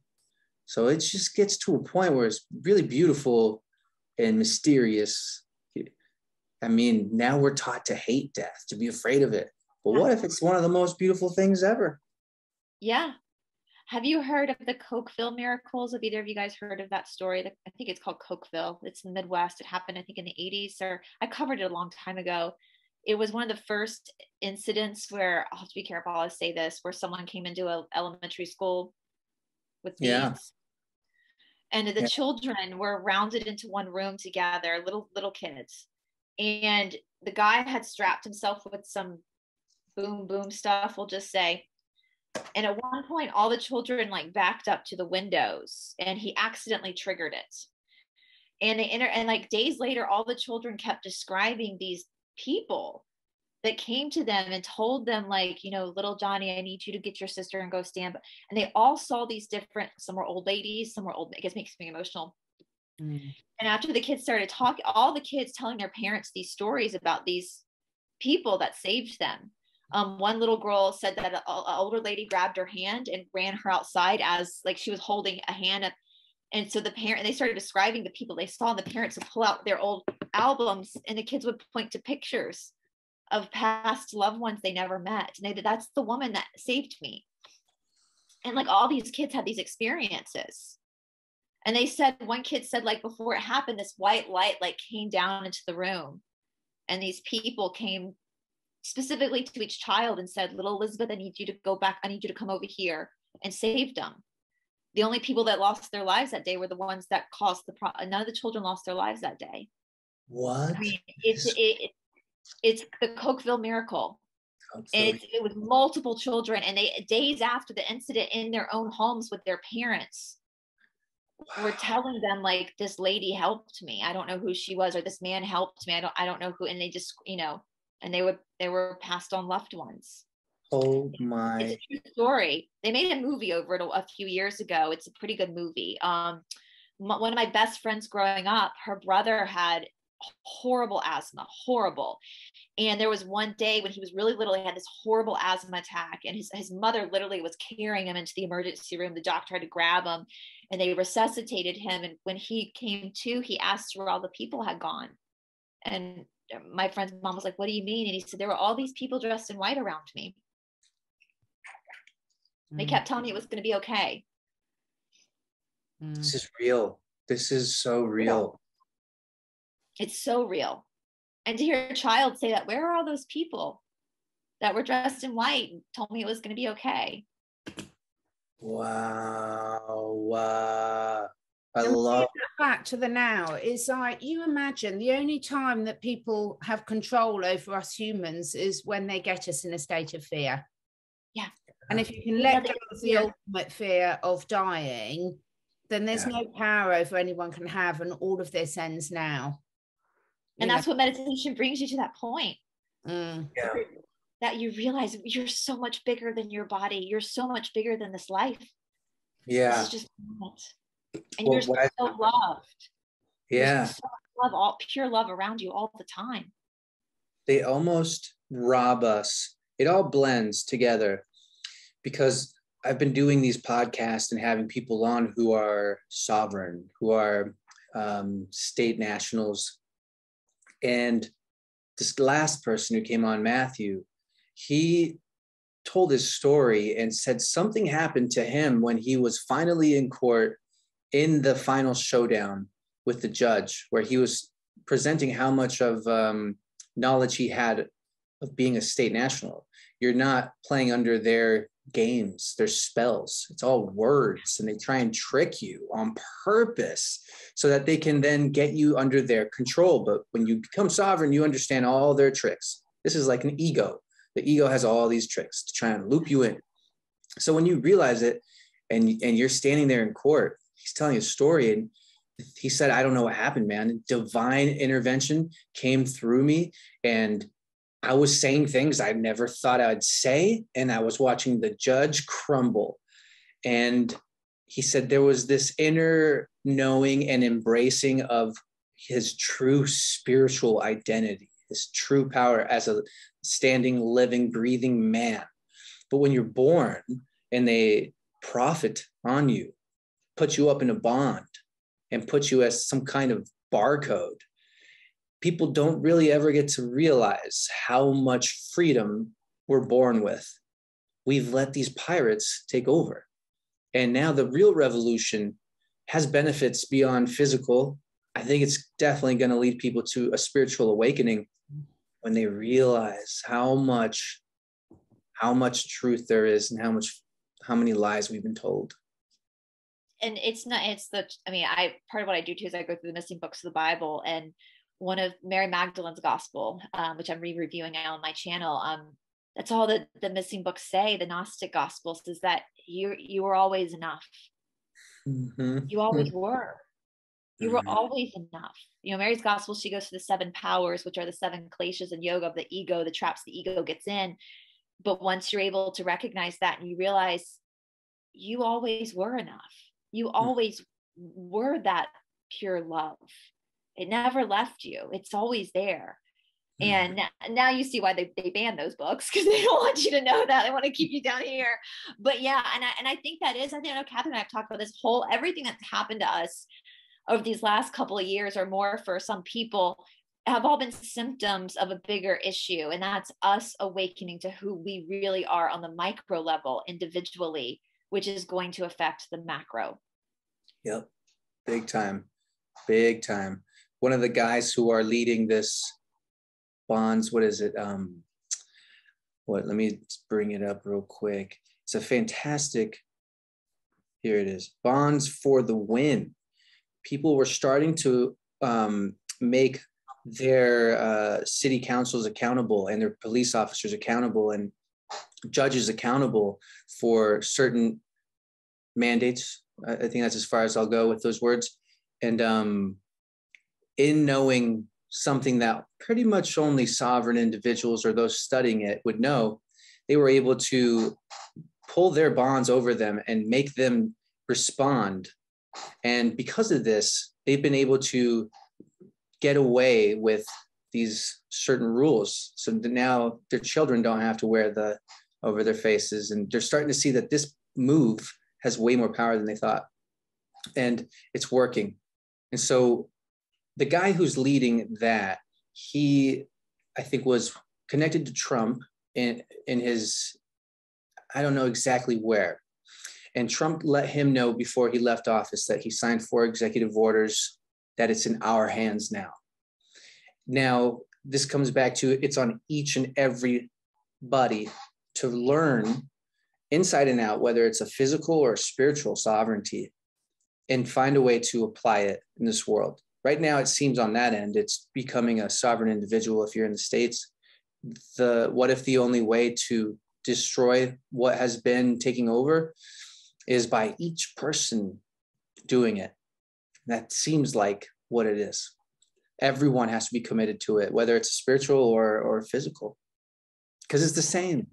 So it just gets to a point where it's really beautiful and mysterious. I mean, now we're taught to hate death, to be afraid of it. But what if it's one of the most beautiful things ever? Yeah. Have you heard of the Cokeville miracles? Have either of you guys heard of that story? I think it's called Cokeville. It's in the Midwest. It happened, I think, in the 80s, or I covered it a long time ago. It was one of the first incidents where, I'll have to be careful, I'll say this, where someone came into an elementary school with needs. And the children were rounded into one room together, little kids. And the guy had strapped himself with some boom stuff, we'll just say. And at one point, all the children like backed up to the windows, and he accidentally triggered it. And and like days later, all the children kept describing these people that came to them and told them, like, you know, little Johnny, I need you to get your sister and go stand. And they all saw these different, some were old ladies, some were old, I guess makes me emotional. And after the kids started talking, all the kids telling their parents these stories about these people that saved them. One little girl said that an older lady grabbed her hand and ran her outside as like she was holding a hand up. And so they started describing the people they saw, and the parents would pull out their old albums, and the kids would point to pictures of past loved ones they never met. And that's the woman that saved me. And like all these kids had these experiences. And they said, one kid said, like, before it happened, this white light like came down into the room, and these people came specifically to each child and said, little Elizabeth, I need you to go back. I need you to come over here, and saved them. The only people that lost their lives that day were the ones that caused none of the children lost their lives that day. What? I mean, it's the Cokeville miracle. And it was multiple children, and they, days after the incident, in their own homes with their parents, were telling them, like, this lady helped me. I don't know who she was, or this man helped me. I don't know who. And they just, you know, and they were passed on loved ones. Oh my! It's a true story. They made a movie over it a few years ago. It's a pretty good movie. One of my best friends growing up, her brother had horrible asthma, horrible. And there was one day when he was really little, he had this horrible asthma attack, and his mother literally was carrying him into the emergency room. The doctor had to grab him, and they resuscitated him. And when he came to, he asked where all the people had gone. And my friend's mom was like, what do you mean? And he said, there were all these people dressed in white around me. They kept telling me it was going to be okay. This is real. This is so real. It's so real. And to hear a child say that, where are all those people that were dressed in white and told me it was going to be okay? Wow. I love back to the now. It's like, you imagine the only time that people have control over us humans is when they get us in a state of fear. Yeah. And if you can let go of the ultimate fear of dying, then there's no power over anyone can have, and all of this ends now. And that's what meditation brings you to, that point. That you realize you're so much bigger than your body. You're so much bigger than this life. Yeah. This is just it. And you're so loved. Yeah. So love, all pure love around you all the time. They almost rob us. It all blends together, because I've been doing these podcasts and having people on who are sovereign, who are state nationals. And this last person who came on, Matthew, he told his story and said something happened to him when he was finally in court in the final showdown with the judge, where he was presenting how much of knowledge he had of being a state national. You're not playing under their games, their spells. It's all words, and they try and trick you on purpose so that they can then get you under their control. But when you become sovereign, you understand all their tricks. This is like an ego. The ego has all these tricks to try and loop you in. So when you realize it, and you're standing there in court, he's telling a story, and he said, I don't know what happened, man. Divine intervention came through me, and I was saying things I never thought I'd say, and I was watching the judge crumble. And he said there was this inner knowing and embracing of his true spiritual identity, his true power as a standing, living, breathing man. But when you're born and they profit on you, put you up in a bond, and put you as some kind of barcode, people don't really ever get to realize how much freedom we're born with. We've let these pirates take over. And now the real revolution has benefits beyond physical. I think it's definitely going to lead people to a spiritual awakening when they realize how much truth there is and how many lies we've been told. And part of what I do too is I go through the missing books of the Bible, and one of Mary Magdalene's gospel, which I'm re-reviewing now on my channel, that's all that the missing books say, the Gnostic gospels, is that you were always enough. Mm-hmm. You always were. You were always enough. Mary's gospel, she goes to the 7 powers, which are the 7 kleshas and yoga of the ego, the traps the ego gets in. But once you're able to recognize that and you realize you always were enough, you always were that pure love. It never left you. It's always there. And now you see why they banned those books, because they don't want you to know that. They want to keep you down here. But yeah, and I think I know Catherine and I have talked about this everything that's happened to us over these last couple of years or more for some people have all been symptoms of a bigger issue. And that's us awakening to who we really are on the micro level individually, which is going to affect the macro. Yep. Big time. Big time. One of the guys who are leading this bonds, what is it? Let me bring it up real quick. It's a fantastic, here it is, Bonds for the Win. People were starting to make their city councils accountable and their police officers accountable and judges accountable for certain mandates. I think that's as far as I'll go with those words. And in knowing something that pretty much only sovereign individuals or those studying it would know, they were able to pull their bonds over them and make them respond. And because of this, they've been able to get away with these certain rules. So now their children don't have to wear the over their faces. And they're starting to see that this move has way more power than they thought. And it's working. And so the guy who's leading that, he, I think, was connected to Trump in his, I don't know exactly where. And Trump let him know before he left office that he signed 4 executive orders, that it's in our hands now. Now, this comes back to it's on each and every body to learn inside and out, whether it's a physical or spiritual sovereignty, and find a way to apply it in this world. Right now, it seems on that end, it's becoming a sovereign individual if you're in the States. What if the only way to destroy what has been taking over is by each person doing it? That seems like what it is. Everyone has to be committed to it, whether it's spiritual or physical, because it's the same.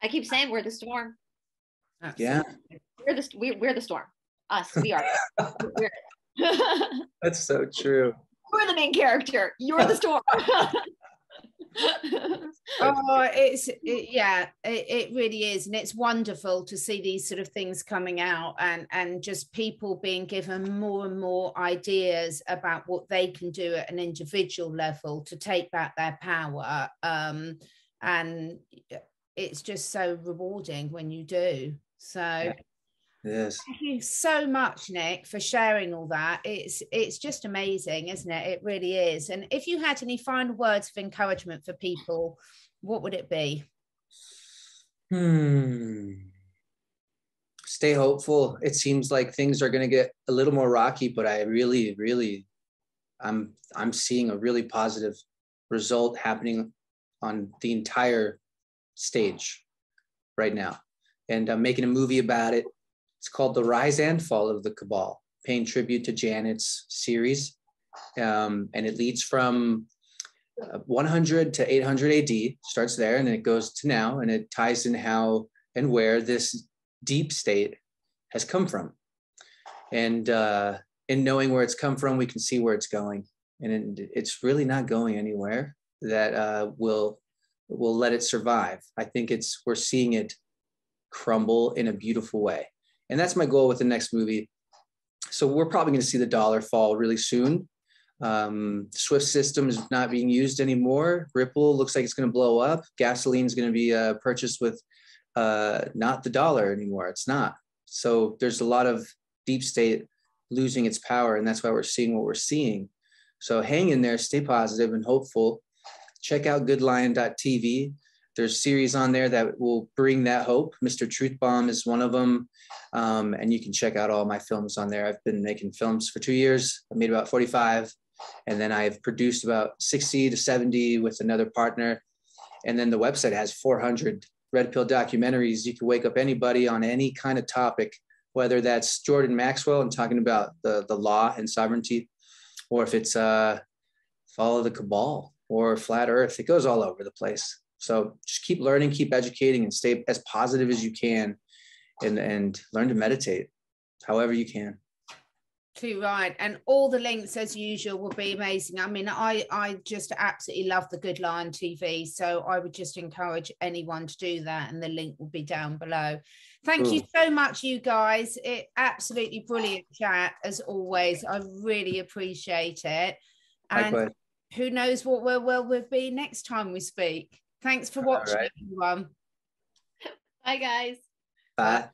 I keep saying we're the storm. Yeah. We're the storm. Us, we are. That's so true. We're the main character. You're the storm. It really is, and it's wonderful to see these sort of things coming out and just people being given more and more ideas about what they can do at an individual level to take back their power, and it's just so rewarding when you do. So yes, thank you so much, Nick, for sharing all that. It's just amazing, isn't it? It really is. And if you had any final words of encouragement for people, what would it be? Stay hopeful. It seems like things are going to get a little more rocky, but I really, I'm seeing a really positive result happening on the entire stage right now. And I'm making a movie about it. It's called The Rise and Fall of the Cabal, paying tribute to Janet's series. And it leads from 100 to 800 AD, starts there, and then it goes to now, and it ties in how and where this deep state has come from. And in knowing where it's come from, we can see where it's going. And it's really not going anywhere that will let it survive. I think we're seeing it crumble in a beautiful way. And that's my goal with the next movie. So we're probably going to see the dollar fall really soon. Swift system is not being used anymore. Ripple looks like it's going to blow up. Gasoline is going to be purchased with not the dollar anymore. It's So there's a lot of deep state losing its power, and that's why we're seeing what we're seeing. So hang in there, stay positive and hopeful. Check out goodlion.tv. There's series on there that will bring that hope. Mr. Truth Bomb is one of them. And you can check out all my films on there. I've been making films for 2 years. I made about 45. And then I've produced about 60 to 70 with another partner. And then the website has 400 red pill documentaries. You can wake up anybody on any kind of topic, whether that's Jordan Maxwell and talking about the law and sovereignty, or if it's follow the cabal or flat earth. It goes all over the place. So just keep learning, keep educating, and stay as positive as you can, and learn to meditate however you can. Too right. And all the links, as usual, will be amazing. I mean, I just absolutely love the Good Lion TV. So I would just encourage anyone to do that. And the link will be down below. Thank you so much, you guys. It absolutely brilliant chat, as always. I really appreciate it. And likewise. Who knows what we'll be next time we speak. Thanks for watching, everyone. Bye, guys. Bye.